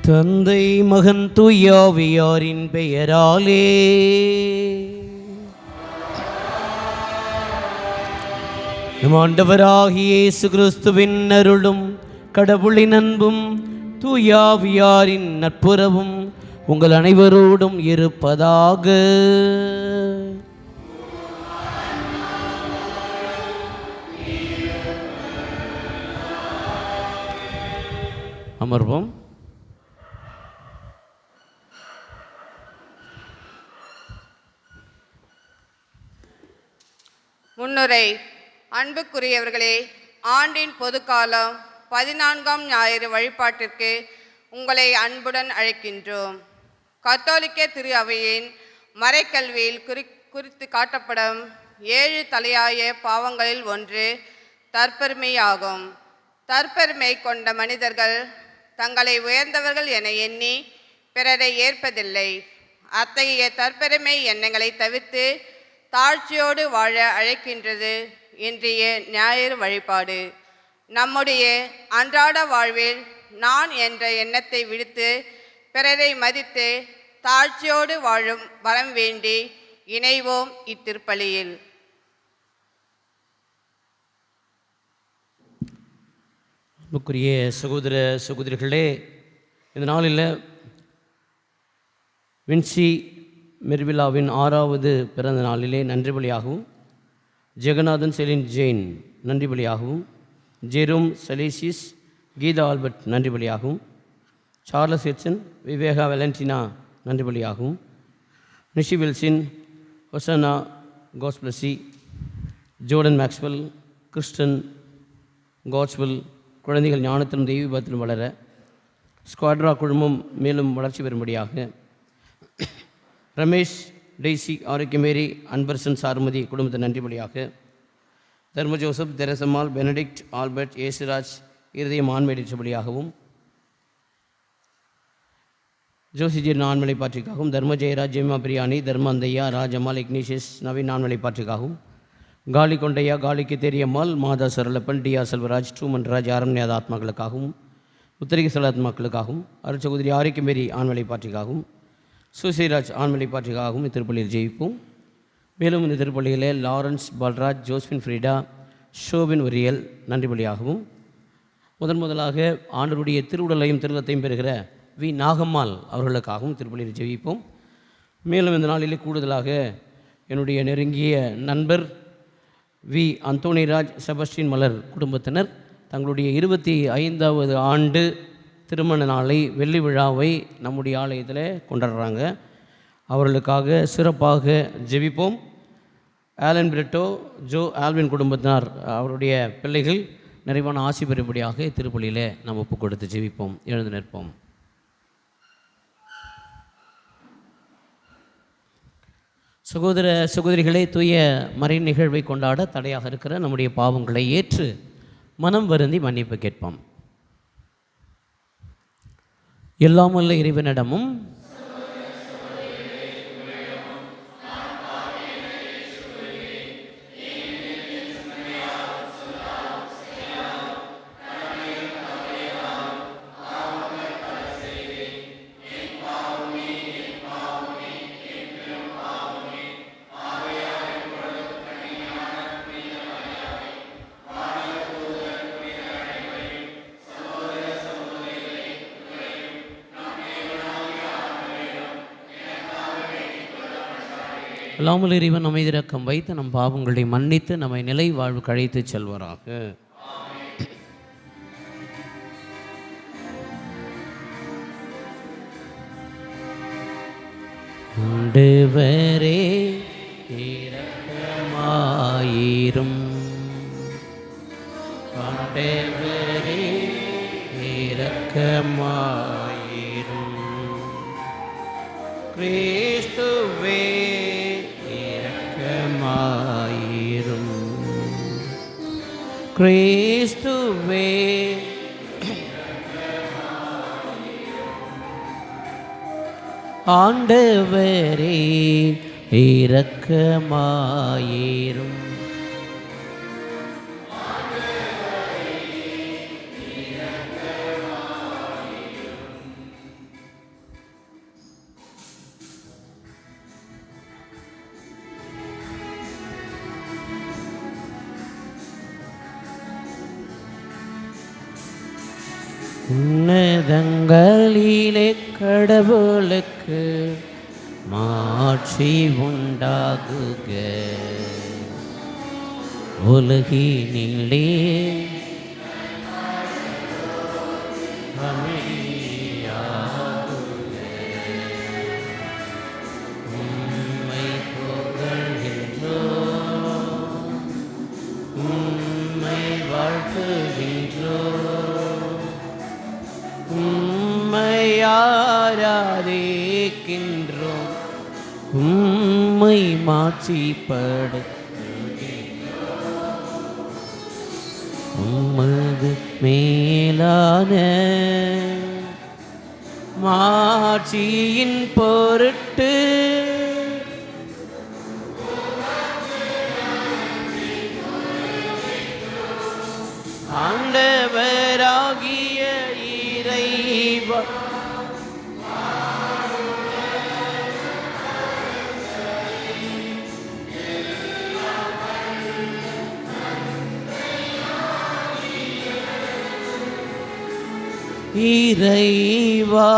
தந்தை மகன் தூயாவியாரின் பெயராலே நம் ஆண்டவராகிய இயேசு கிறிஸ்துவின் அருளும் கடவுளின் அன்பும் தூயாவியாரின் நட்புறவும் உங்கள் அனைவரோடும் இருப்பதாக. அமர்வோம். முன்னுரை. அன்புக்குரியவர்களே, ஆண்டின் பொதுக்காலம் 14ஆம் ஞாயிறு வழிபாட்டிற்கு உங்களை அன்புடன் அழைக்கின்றோம். கத்தோலிக்க திரு அவையின் மறைக்கல்வியில் குறித்து காட்டப்படும் 7 தலையாய பாவங்களில் ஒன்று தற்பெருமையாகும். தற்பெருமை கொண்ட மனிதர்கள் தங்களை உயர்ந்தவர்கள் என எண்ணி பிறரை ஏற்பதில்லை. அத்தகைய தற்பெருமை எண்ணங்களை தவிர்த்து தாழ்ச்சியோடு வாழ அழைக்கின்றது இன்றைய ஞாயிறு வழிபாடு. நம்முடைய அன்றாட வாழ்வில் நான் என்ற எண்ணத்தை விடுத்து பிறரை மதித்து தாழ்ச்சியோடு வாழும் வரம் வேண்டி இணைவோம் இத்திருப்பலியில். அன்புக்குரிய சகோதர சகோதரிகளே, இந்த நாளில் வின்சி மெர்விலாவின் 6வது பிறந்த நாளிலே நன்றி பலியாகவும், ஜெகநாதன் செலின் ஜெயின் நன்றி பலியாகவும், ஜெரோம் செலேசிஸ் கீதா ஆல்பர்ட் நன்றி பலியாகவும், சார்லஸ் எட்சன் விவேகா வெலண்டினா நன்றி பலியாகவும், நிஷி வில்சின் ஹொசனா கோஸ்பிளசி ஜோர்டன் மேக்ஸ்வெல் கிறிஸ்டன் காட்ஸ்வெல் குழந்தைகள் ஞானத்திலும் தெய்வீகத்திலும் வளர ஸ்குவாட்ரா குழுமம் மேலும் வளர்ச்சி பெறும்படியாக, ரமேஷ் டெய்சி ஆரோக்கியமேரி அன்பர்சன் சாருமதி குடும்பத்தை நன்றிபடியாக, தர்ம Joseph Therasammal Benedict Albert Yesuraj இருதயம் ஆண்மையற்றபடியாகவும், ஜோசிஜின் ஆண்மலை பாற்றிக்காகவும், தர்ம ஜெயராஜ் ஜெயமா பிரியாணி தர்ம அந்தையா ராஜம்மாள் இக்னீஷியஸ் நவீன் ஆண்மலை பாற்றிக்காகவும், காலி கொண்டையா காலிக்கு தெரியம்மாள் மாதா சரளப்பன் டிஆ செல்வராஜ் டூமன் ராஜ் அரண்யாத ஆத்மாக்களுக்காகவும், உத்தரிக சல ஆத்மாக்களுக்காகவும், அருட்சகோதரி ஆரோக்கியமேரி ஆண்மலை பாற்றிக்காகவும், சுசைராஜ் ஆண்மலை பாற்றிக்காகவும் இத்திருப்பள்ளியில் ஜெயிப்போம். மேலும் இந்த திருப்பள்ளியிலே லாரன்ஸ் பால்ராஜ் ஜோஸ்பின் ஃப்ரீடா ஷோபின் உரியல் நன்றி பலியாகவும், முதலாக ஆண்டவருடைய திருவுடலையும் திருலத்தையும் பெறுகிற வி நாகம்மாள் அவர்களுக்காகவும் திருப்பள்ளியில் ஜெயிப்போம். மேலும் இந்த நாளிலே கூடுதலாக என்னுடைய நெருங்கிய நண்பர் வி அந்தோணிராஜ் செபஸ்டின் மலர் குடும்பத்தினர் தங்களுடைய 25வது ஆண்டு திருமண நாளை வெள்ளி விழாவை நம்முடைய ஆலயத்தில் கொண்டாடுறாங்க. அவர்களுக்காக சிறப்பாக ஜெபிப்போம். ஆலன் பிரிட்டோ ஜோ ஆல்வின் குடும்பத்தினர் அவருடைய பிள்ளைகள் நிறைவான ஆசி பெறும்படியாக திருப்பலியில் நாம் ஒப்பு கொடுத்து ஜெபிப்போம். எழுந்து நிற்போம். சகோதர சகோதரிகளை, தூய மறை நிகழ்வை கொண்டாட தடையாக இருக்கிற நம்முடைய பாவங்களை ஏற்று மனம் வருந்தி மன்னிப்பு கேட்போம். எல்லாமல்ல இறைவனிடமும் எல்லாமல் இறைவன் அமைதி இரக்கம் வைத்து நம் பாவங்களை மன்னித்து நம்மை நிலை வாழ்வு கழித்து செல்வராக. ஆண்டவரே இரக்கமாயிரும், ஆண்டவரே இரக்கமாயிரும், கிறிஸ்துவே இரக்கமாயிரும், கிறிஸ்துவே ஆண்டவரே இரக்கமாயிரும், உன்னதங்களிலே கடவுளுக்கு மாட்சி உண்டாகுக. உலகினிலே அமைதியாகுக. உம்மை புகழ்கின்றோம், உம்மை வாழ்த்துகின்றோம், உம்மை ஆராதிக்கின்றோம், உம்மை மாட்சிப்படு உமது மேலான மாட்சியின் பொருட்டு ஆண்டவராகிய இறைவா இறைவா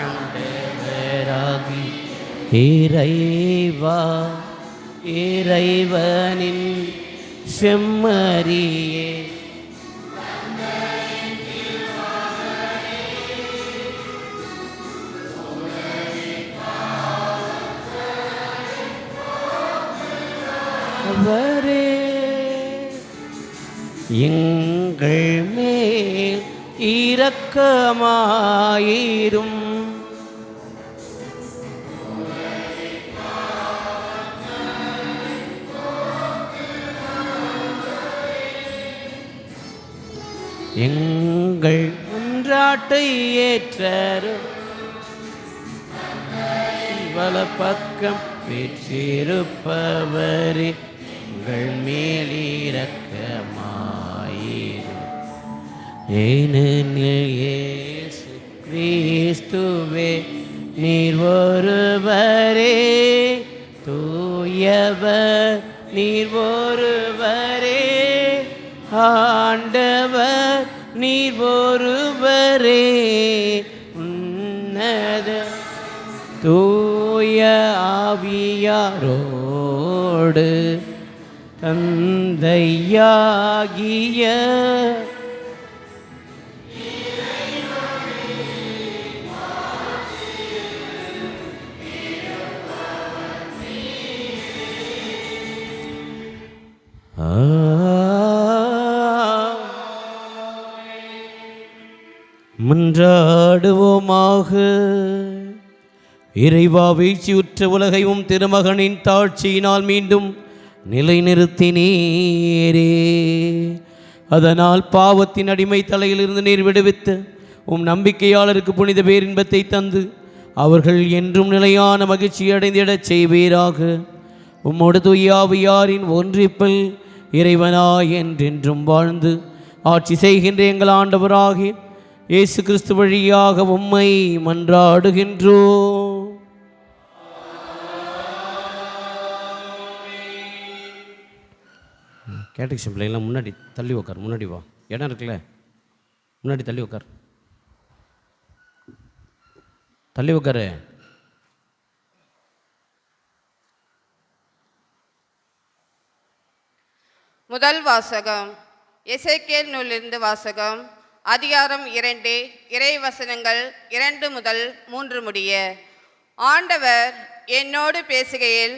ஆண்டவராகி இறைவா இறைவனின் செம்மறியே அவரே எங்கள் மேல் இரக்கமாயிரும். எங்கள் மன்றாட்டை ஏற்றரும் வலப்பக்கம் பெற்றிருப்பவரே எங்கள் மேலிரக்கமாயிரும். ஏனெனில் இயேசு கிறிஸ்துவே நீர் ஒருவரே தூயவர், நீர் ஒருவரே ஆண்டவர், நீர் ஒருவரே உன்னத தூய ஆவியாரோடு தந்தையாகிய மன்றாடுவோமாக. இறைவா, வீழ்ச்சியுற்ற உலகையும் திருமகனின் தாட்சியினால் மீண்டும் நிலைநிறுத்தினீரே. அதனால் பாவத்தின் அடிமை தலையிலிருந்து நீர் விடுவித்து உம் நம்பிக்கையாளருக்கு புனித பேரின்பத்தை தந்து அவர்கள் என்றும் நிலையான மகிழ்ச்சி அடைந்திடச் செய்வீராக. உம்மோடு தூயாவியாரின் ஒன்றிப்பில் இறைவனாய் என்றென்றும் வாழ்ந்து ஆட்சி செய்கின்ற எங்கள் ஆண்டவராகிய இயேசு கிறிஸ்து வழியாக உம்மை மன்றாடுகின்றோம். கேட்டகிஷன் பிள்ளைங்களாம் முன்னாடி தள்ளி உக்கார். முன்னாடி வா, இடம் இருக்குல்ல, முன்னாடி தள்ளி உக்கார். தள்ளி உக்காரு. முதல் வாசகம். எசேக்கியேல் நூலிலிருந்து வாசகம். அதிகாரம் 2, இறை வசனங்கள் 2 முதல் 3 முடிய. ஆண்டவர் என்னோடு பேசுகையில்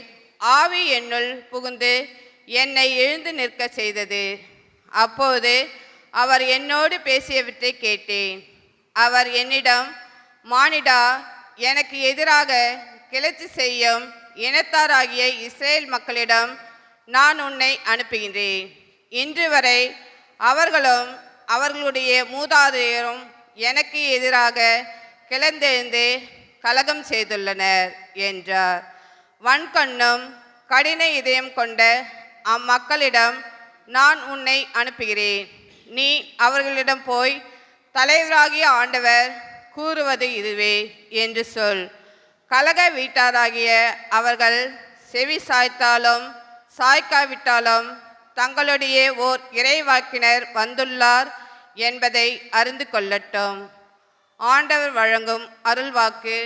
ஆவி என்னுள் புகுந்து என்னை எழுந்து நிற்க செய்தது. அப்போது அவர் என்னோடு பேசியவற்றை கேட்டேன். அவர் என்னிடம், மானிடா, எனக்கு எதிராக கிளர்ச்சி செய்யும் இனத்தாராகிய இஸ்ரேல் மக்களிடம் நான் உன்னை அனுப்புகின்றேன். இன்று வரை அவர்களும் அவர்களுடைய மூதாதையரும் எனக்கு எதிராக கிளர்ந்தெழுந்து கலகம் செய்துள்ளனர் என்றார். வன்கண்ணும் கடின இதயம் கொண்ட அம்மக்களிடம் நான் உன்னை அனுப்புகிறேன். நீ அவர்களிடம் போய், தலைவராகிய ஆண்டவர் கூறுவது இதுவே என்று சொல். கலக வீட்டாராகிய அவர்கள் செவி சாய்த்தாலும் சாய்க்காவிட்டாலும் தங்களுடைய ஓர் இறைவாக்கினர் வந்துள்ளார் என்பதை அறிந்து கொள்ளட்டும். ஆண்டவர் வழங்கும் அருள்வாக்கு.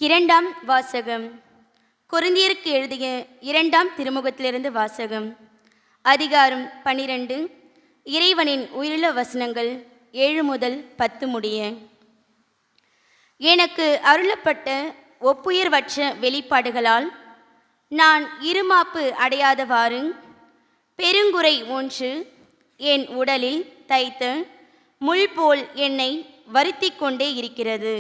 இரண்டாம் வாசகம். கொரிந்தியருக்கு எழுதிய இரண்டாம் திருமுகத்திலிருந்து வாசகம். அதிகாரம் 12. இறைவனின் உயிருள்ள வசனங்கள் 7 முதல் 10 முடிய. எனக்கு அருளப்பட்ட ஒப்புயர்வற்ற வெளிப்பாடுகளால் நான் இருமாப்பு அடையாதவாறு பெருங்குறை ஒன்று என் உடலில் தைத்த முள் போல் என்னை வருத்தி கொண்டே இருக்கிறது.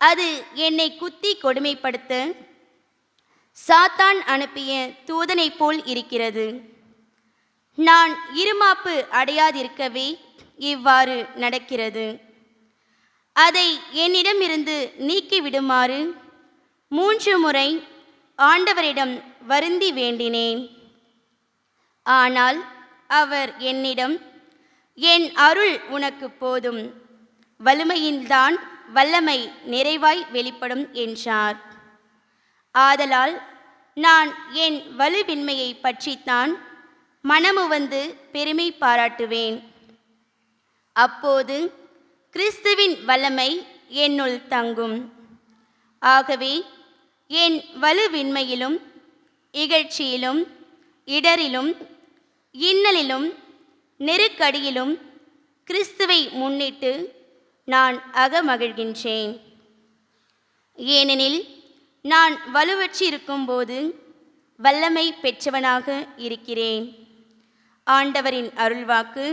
அது என்னை குத்தி கொடுமைப்படுத்த சாத்தான் அனுப்பிய தூதனை போல் இருக்கிறது. நான் இருமாப்பு அடையாதிருக்கவே இவ்வாறு நடக்கிறது. அதை என்னிடமிருந்து நீக்கிவிடுமாறு 3 முறை ஆண்டவரிடம் வருந்தி வேண்டினேன். ஆனால் அவர் என்னிடம், என் அருள் உனக்கு போதும், வலிமையில்தான் வல்லமை நிறைவாய் வெளிப்படும் என்றார். ஆதலால் நான் என் வலுவின்மையை பற்றித்தான் மனமுவந்து பெருமை பாராட்டுவேன். அப்போது கிறிஸ்துவின் வல்லமை என்னுள் தங்கும். ஆகவே என் வலுவின்மையிலும் இகழ்ச்சியிலும் இடரிலும் இன்னலிலும் நெருக்கடியிலும் கிறிஸ்துவை முன்னிட்டு நான் அகமகிழ்கின்றேன். ஏனெனில் நான் வலுவற்றிருக்கும்போது வல்லமை பெற்றவனாக இருக்கிறேன். ஆண்டவரின் அருள்வாக்கு.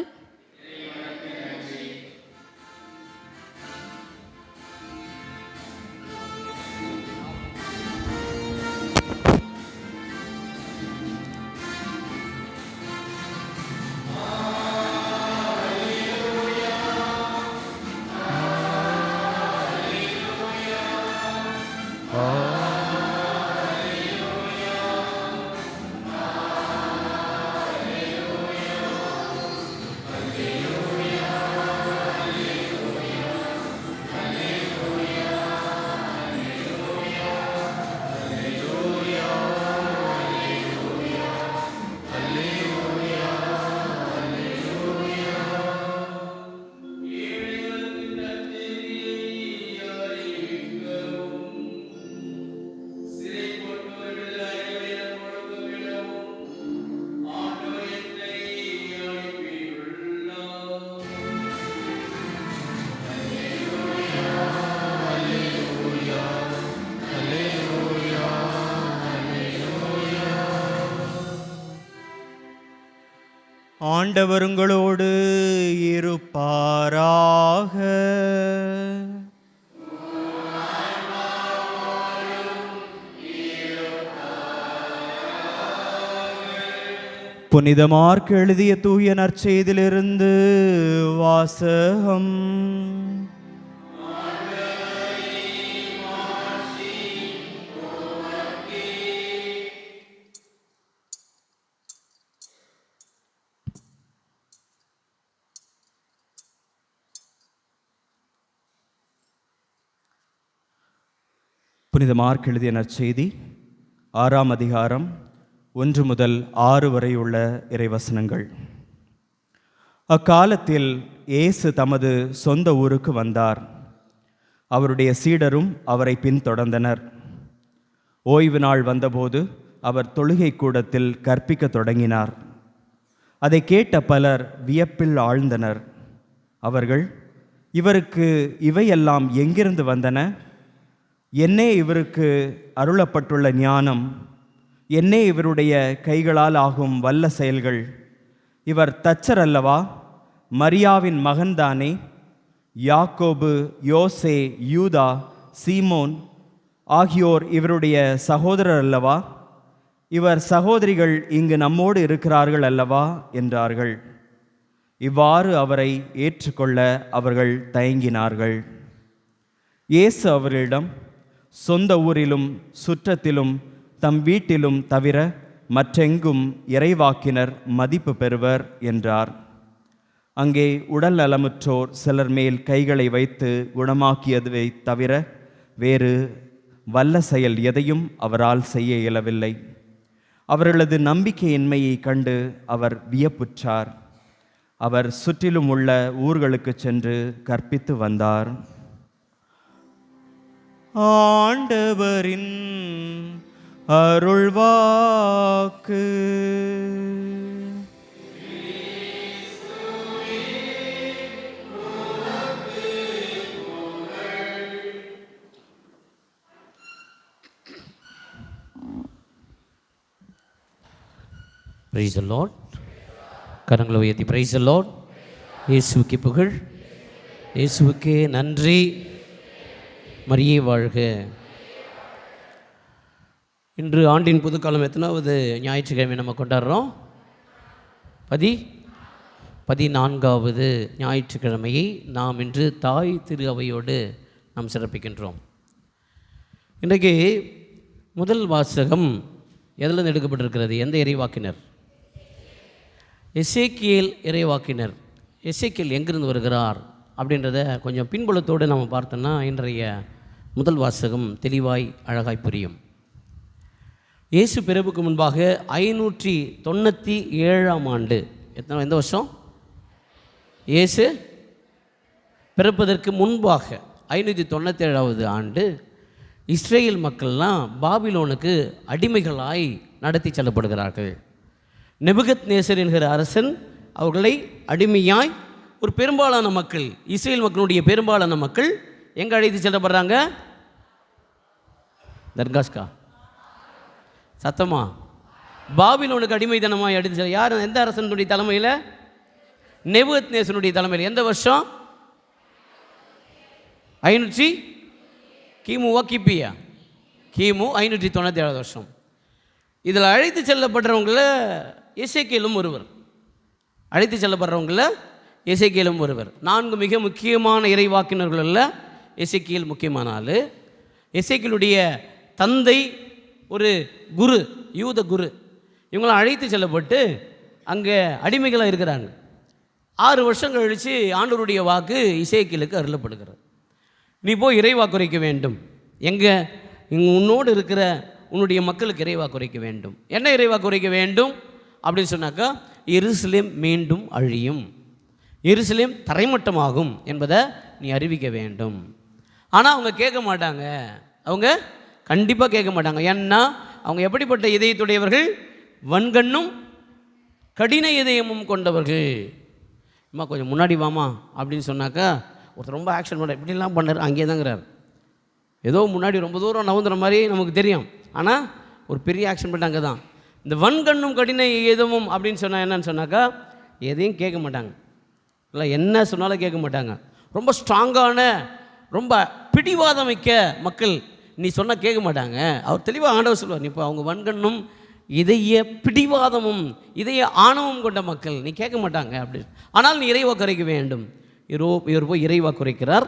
ஆண்டவர் உங்களோடு இருப்பாராக. புனித மார்க் எழுதிய தூய நற்செய்தியிலிருந்து வாசகம். புனித மார்க் எழுதிய நற்செய்தி 6ஆம் அதிகாரம் 1 முதல் 6 வரை உள்ள இறைவசனங்கள். அக்காலத்தில் இயேசு தமது சொந்த ஊருக்கு வந்தார். அவருடைய சீடரும் அவரை பின்தொடர்ந்தனர். ஓய்வு நாள் வந்தபோது அவர் தொழுகை கூடத்தில் கற்பிக்க தொடங்கினார். அதை கேட்ட பலர் வியப்பில் ஆழ்ந்தனர். அவர்கள், இவருக்கு இவையெல்லாம் எங்கிருந்து வந்தன? என்னே இவருக்கு அருளப்பட்டுள்ள ஞானம்? என்னே இவருடைய கைகளால் ஆகும் வல்ல செயல்கள்? இவர் தச்சர் அல்லவா? மரியாவின் மகன்தானே? யாக்கோபு, யோசே, யூதா, சீமோன் ஆகியோர் இவருடைய சகோதரர் அல்லவா? இவர் சகோதரிகள் இங்கு நம்மோடு இருக்கிறார்கள் அல்லவா என்றார்கள். இவ்வாறு அவரை ஏற்றுக்கொள்ள அவர்கள் தயங்கினார்கள். இயேசு அவர்களிடம், சொந்த ஊரிலும் சுற்றத்திலும் தம் வீட்டிலும் தவிர மற்றெங்கும் இறைவாக்கினர் மதிப்பு பெறுவர் என்றார். அங்கே உடல் நலமுற்றோர் சிலர் மேல் கைகளை வைத்து குணமாக்கியதை தவிர வேறு வல்ல செயல் எதையும் அவரால் செய்ய இயலவில்லை. அவர்களது நம்பிக்கையின்மையை கண்டு அவர் வியப்புற்றார். அவர் சுற்றிலும் உள்ள ஊர்களுக்கு சென்று கற்பித்து வந்தார். ஆண்டவரின் அருள்வாக்கு. Praise the Lord. கரங்களை உயர்த்தி பிரைஸ் தி லார்ட். இயேசுவுக்கு புகழ், இயேசுவுக்கே நன்றி. மரியே வாழ்க. இன்று ஆண்டின் புதுக்காலம் எத்தனாவது ஞாயிற்றுக்கிழமை நம்ம கொண்டாடுறோம்? 14வது ஞாயிற்றுக்கிழமையை நாம் இன்று தாய் திரு அவையோடு நாம் சிறப்பிக்கின்றோம். இன்றைக்கு முதல் வாசகம் எதிலிருந்து எடுக்கப்பட்டிருக்கிறது? எந்த இறைவாக்கினர்? எசேக்கியேல் இறைவாக்கினர். எசேக்கியேல் எங்கிருந்து வருகிறார் அப்படின்றத கொஞ்சம் பின்புலத்தோடு நம்ம பார்த்தோன்னா இன்றைய முதல் வாசகம் தெளிவாய் அழகாய் புரியும். இயேசு பிறப்புக்கு முன்பாக 597ஆம் ஆண்டு, எந்த வருஷம்? இயேசு பிறப்பதற்கு முன்பாக 597வது ஆண்டு இஸ்ரேல் மக்கள்லாம் பாபிலோனுக்கு அடிமைகளாய் நடத்தி செல்லப்படுகிறார்கள். நெபுகத்நேசர் என்கிற அரசன் அவர்களை அடிமையாய் ஒரு பெரும்பாலான மக்கள், இஸ்ரேல் மக்களுடைய பெரும்பாலான மக்கள் எங்கே அழைத்து செல்லப்படுறாங்க? தர்காஸ்கா சத்தமா பாபிலோனுக்கு அடிமைத்தனமாக எடுத்து யார்? எந்த அரசனுடைய தலைமையில்? நேபுகத்நேசருடைய தலைமையில். எந்த வருஷம்? 500 கிமுவா கிபியா? கிமு 597 வருஷம். இதில் அழைத்து செல்லப்படுறவங்கள எசேக்கியேலும் ஒருவர். அழைத்து செல்லப்படுறவங்கள எசேக்கியேலும் ஒருவர். 4 மிக முக்கியமான இறைவாக்கினர்களில் எசேக்கியேல் முக்கியமான ஆள். எசேக்கியேலுடைய தந்தை ஒரு குரு, யூத குரு. இவங்களாம் அழைத்து செல்லப்பட்டு அங்கே அடிமைகளாக இருக்கிறாங்க. 6 வருஷம் கழித்து ஆண்டவருடைய வாக்கு எசேக்கியேலுக்கு அருளப்படுகிறது. நீ போய் இறைவாக்கு உரைக்க வேண்டும். எங்கே? உன்னோடு இருக்கிற உன்னுடைய மக்களுக்கு இறைவாக்கு உரைக்க வேண்டும். என்ன இறைவாக்கு உரைக்க வேண்டும் அப்படின்னு சொன்னாக்கா, எருசலேம் மீண்டும் அழியும், எருசலேம் தரைமட்டமாகும் என்பதை நீ அறிவிக்க வேண்டும். ஆனால் அவங்க கேட்க மாட்டாங்க. அவங்க கண்டிப்பாக கேட்க மாட்டாங்க. ஏன்னா அவங்க எப்படிப்பட்ட இதயத்துடையவர்கள்? வன்கண்ணும் கடின இதயமும் கொண்டவர்கள். அம்மா கொஞ்சம் முன்னாடி வாமா அப்படின்னு சொன்னாக்கா, ஒருத்தர் ரொம்ப ஆக்ஷன் பண்ண இப்படிலாம் பண்ணார், அங்கேயே தாங்கிறார். ஏதோ முன்னாடி ரொம்ப தூரம் நவுந்துற மாதிரி நமக்கு தெரியும், ஆனால் ஒரு பெரிய ஆக்ஷன் பண்ண அங்கே தான். இந்த வன்கண்ணும் கடின இதயமும் அப்படின்னு சொன்னால் என்னன்னு சொன்னாக்கா, எதையும் கேட்க மாட்டாங்க. இல்லை என்ன சொன்னாலும் கேட்க மாட்டாங்க. ரொம்ப ஸ்ட்ராங்கான, ரொம்ப பிடிவாதம் மிக்க மக்கள். நீ சொன்னால் கேட்க மாட்டாங்க. அவர் தெளிவாக ஆண்டவர் சொல்லுவார், இப்போ அவங்க வன்கண்ணும் இதய பிடிவாதமும் இதய ஆணவம் கொண்ட மக்கள், நீ கேட்க மாட்டாங்க அப்படி. ஆனால் நீ இறைவாக்கு உரைக்க வேண்டும். இவர் போய் இறைவாக்கு உரைக்கிறார்,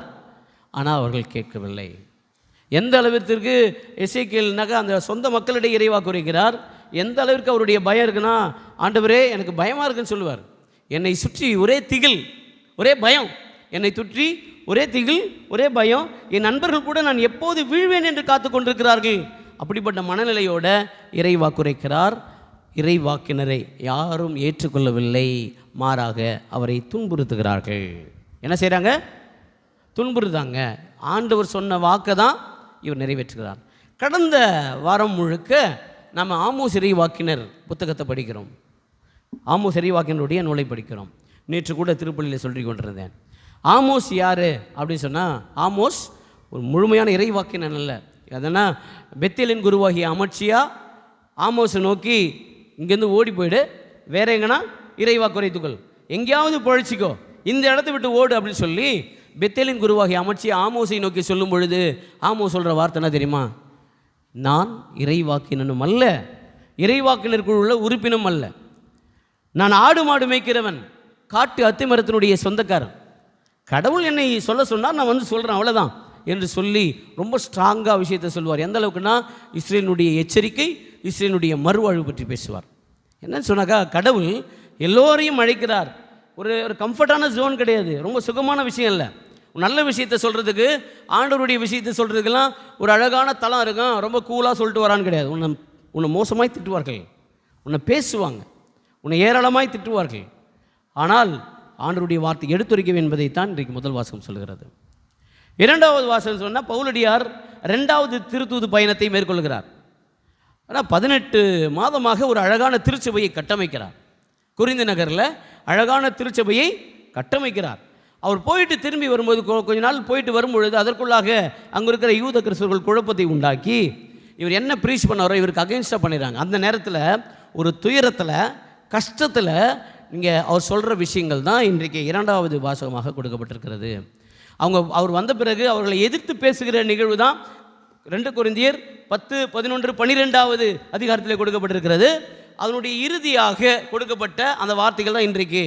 ஆனால் அவர்கள் கேட்கவில்லை. எந்த அளவிற்கு எசேக்கியேல்னாக்கா அந்த சொந்த மக்களிடையே இறைவாக்கு உரைக்கிறார். எந்த அளவிற்கு அவருடைய பயம் இருக்குன்னா, ஆண்டவரே எனக்கு பயமாக இருக்குன்னு சொல்லுவார். என்னை சுற்றி ஒரே திகில், ஒரே பயம், என்னை சுற்றி ஒரே திகில், ஒரே பயம். என் நண்பர்கள் கூட நான் எப்போது வீழ்வேன் என்று காத்து கொண்டிருக்கிறார்கள். அப்படிப்பட்ட மனநிலையோட இறைவாக்குரைக்கிறார். இறைவாக்கினரை யாரும் ஏற்றுக்கொள்ளவில்லை, மாறாக அவரை துன்புறுத்துகிறார்கள். என்ன செய்கிறாங்க? துன்புறுத்தாங்க. ஆண்டவர் சொன்ன வாக்கை தான் இவர் நிறைவேற்றுகிறார். கடந்த வாரம் முழுக்க நம்ம ஆமோஸ் இறைவாக்கினர் புத்தகத்தை படிக்கிறோம். ஆமோஸ் இறைவாக்கினருடைய நூலை படிக்கிறோம். நேற்று கூட திருப்பள்ளியில் சொல்லி கொண்டிருந்தேன். ஆமோஸ் யார் அப்படின்னு சொன்னால், ஆமோஸ் ஒரு முழுமையான இறைவாக்கினர் அல்ல. அதனா பெத்தேலின் குருவாகிய அமட்சியா ஆமோஸை நோக்கி இங்கேருந்து ஓடி போயிடு, வேற எங்கன்னா இறைவாக்கு உரைத்துக்கொள், எங்கேயாவது பழிச்சிக்கோ, இந்த இடத்த விட்டு ஓடு அப்படின்னு சொல்லி பெத்தேலின் குருவாகிய அமட்சியா ஆமோஸை நோக்கி சொல்லும் பொழுது ஆமோஸ் சொல்கிற வார்த்தை என்ன தெரியுமா? நான் இறைவாக்கினனும் அல்ல, இறைவாக்கினருக்குள் உள்ள உறுப்பினும் அல்ல, நான் ஆடு மாடு மேய்க்கிறவன், காட்டு அத்திமரத்தினுடைய சொந்தக்காரன். கடவுள் என்னை சொல்ல சொன்னால் நான் வந்து சொல்கிறேன், அவ்வளோதான் என்று சொல்லி ரொம்ப ஸ்ட்ராங்காக விஷயத்தை சொல்வார். எந்த அளவுக்குன்னா, இஸ்ரேலுடைய எச்சரிக்கை, இஸ்ரேலுடைய மறுவாழ்வு பற்றி பேசுவார். என்னன்னு சொன்னாக்கா, கடவுள் எல்லோரையும் அழைக்கிறார். ஒரு கம்ஃபர்டான ஜோன் கிடையாது, ரொம்ப சுகமான விஷயம் இல்லை. நல்ல விஷயத்தை சொல்கிறதுக்கு, ஆண்டவருடைய விஷயத்தை சொல்கிறதுக்கெல்லாம் ஒரு அழகான தளம் இருக்கும், ரொம்ப கூலாக சொல்லிட்டு வரான்னு கிடையாது. உன்னை மோசமாய் திட்டுவார்கள், உன்னை பேசுவாங்க, உன்னை ஏராளமாய் திட்டுவார்கள். ஆனால் ஆண்டவருடைய வார்த்தை எடுத்துரைக்க என்பதைத்தான் இன்றைக்கு முதல் வாசகம் சொல்கிறது. இரண்டாவது வாசகம் சொன்னால், பவுலடியார் 2வது திருத்தூது பயணத்தை மேற்கொள்கிறார். ஆனால் 18 மாதமாக ஒரு அழகான திருச்சபையை கட்டமைக்கிறார். கொரிந்து நகரில் அழகான திருச்சபையை கட்டமைக்கிறார். அவர் போயிட்டு திரும்பி வரும்போது, கொஞ்ச நாள் போயிட்டு வரும்பொழுது அதற்குள்ளாக அங்கே இருக்கிற யூத கிறிஸ்தவர்கள் குழப்பத்தை உண்டாக்கி இவர் என்ன ப்ரீச் பண்ணாரோ இவருக்கு அகெயின்ஸ்டாக பண்ணிடுறாங்க. அந்த நேரத்தில் ஒரு துயரத்தில், கஷ்டத்தில் இங்கே அவர் சொல்கிற விஷயங்கள் தான் இன்றைக்கு 2வது வாசகமாக கொடுக்கப்பட்டிருக்கிறது. அவர் வந்த பிறகு அவர்களை எதிர்த்து பேசுகிற நிகழ்வு தான் 2 கொரிந்தியர் 10, 11, 12வது அதிகாரத்தில் கொடுக்கப்பட்டிருக்கிறது. அதனுடைய இறுதியாக கொடுக்கப்பட்ட அந்த வார்த்தைகள் தான் இன்றைக்கு.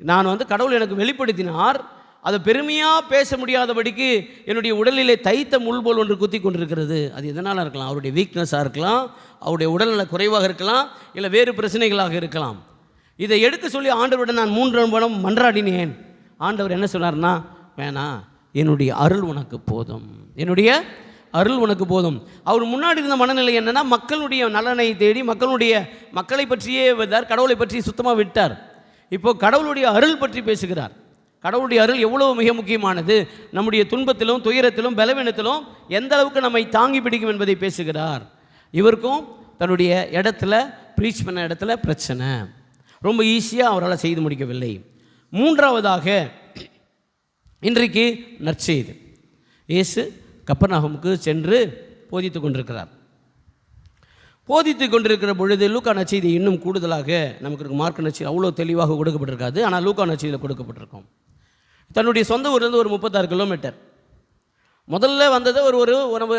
நான் கடவுள் எனக்கு வெளிப்படுத்தினார், அதை பெருமையாக பேச முடியாதபடிக்கு என்னுடைய உடலிலே தைத்த முள் போல் ஒன்று குத்தி கொண்டிருக்கிறது. அது எதனால் இருக்கலாம்? அவருடைய வீக்னஸாக இருக்கலாம், அவருடைய உடல்நல குறைவாக இருக்கலாம், இல்லை வேறு பிரச்சனைகளாக இருக்கலாம். இதை எடுக்க சொல்லி ஆண்டவருடன் நான் 3 பணம் மன்றாடினேன். ஆண்டவர் என்ன சொன்னார்னா, வேணாம், என்னுடைய அருள் உனக்கு போதும், என்னுடைய அருள் உனக்கு போதும். அவர் முன்னாடி இருந்த மனநிலை என்னென்னா, மக்களுடைய நலனை தேடி மக்களை பற்றியே வந்தார், கடவுளை பற்றி சுத்தமாக விட்டார். இப்போ கடவுளுடைய அருள் பற்றி பேசுகிறார். கடவுளுடைய அருள் எவ்வளோ மிக முக்கியமானது, நம்முடைய துன்பத்திலும் துயரத்திலும் பலவீனத்திலும் எந்த அளவுக்கு நம்மை தாங்கி பிடிக்கும் என்பதை பேசுகிறார். இவருக்கும் தன்னுடைய இடத்துல ப்ரீச் பண்ண இடத்துல பிரச்சனை, ரொம்ப ஈஸியாக அவரால் செய்து முடிக்கவில்லை. 3வதாக இன்றைக்கு நற்செய்தி. இயேசு கப்பர்நாகமுக்கு சென்று போதித்து கொண்டிருக்கிறார். போதித்து கொண்டிருக்கிற பொழுது லூக்கா நற்செய்தி இன்னும் கூடுதலாக நமக்கு மார்க் நற்செய்தி அவ்வளோ தெளிவாக கொடுக்கப்பட்டிருக்காது. ஆனால் லூக்கா நற்செய்தியில் கொடுக்கப்பட்டிருக்கும். தன்னுடைய சொந்த ஊர்லேருந்து ஒரு 36 கிலோமீட்டர். முதல்ல வந்ததை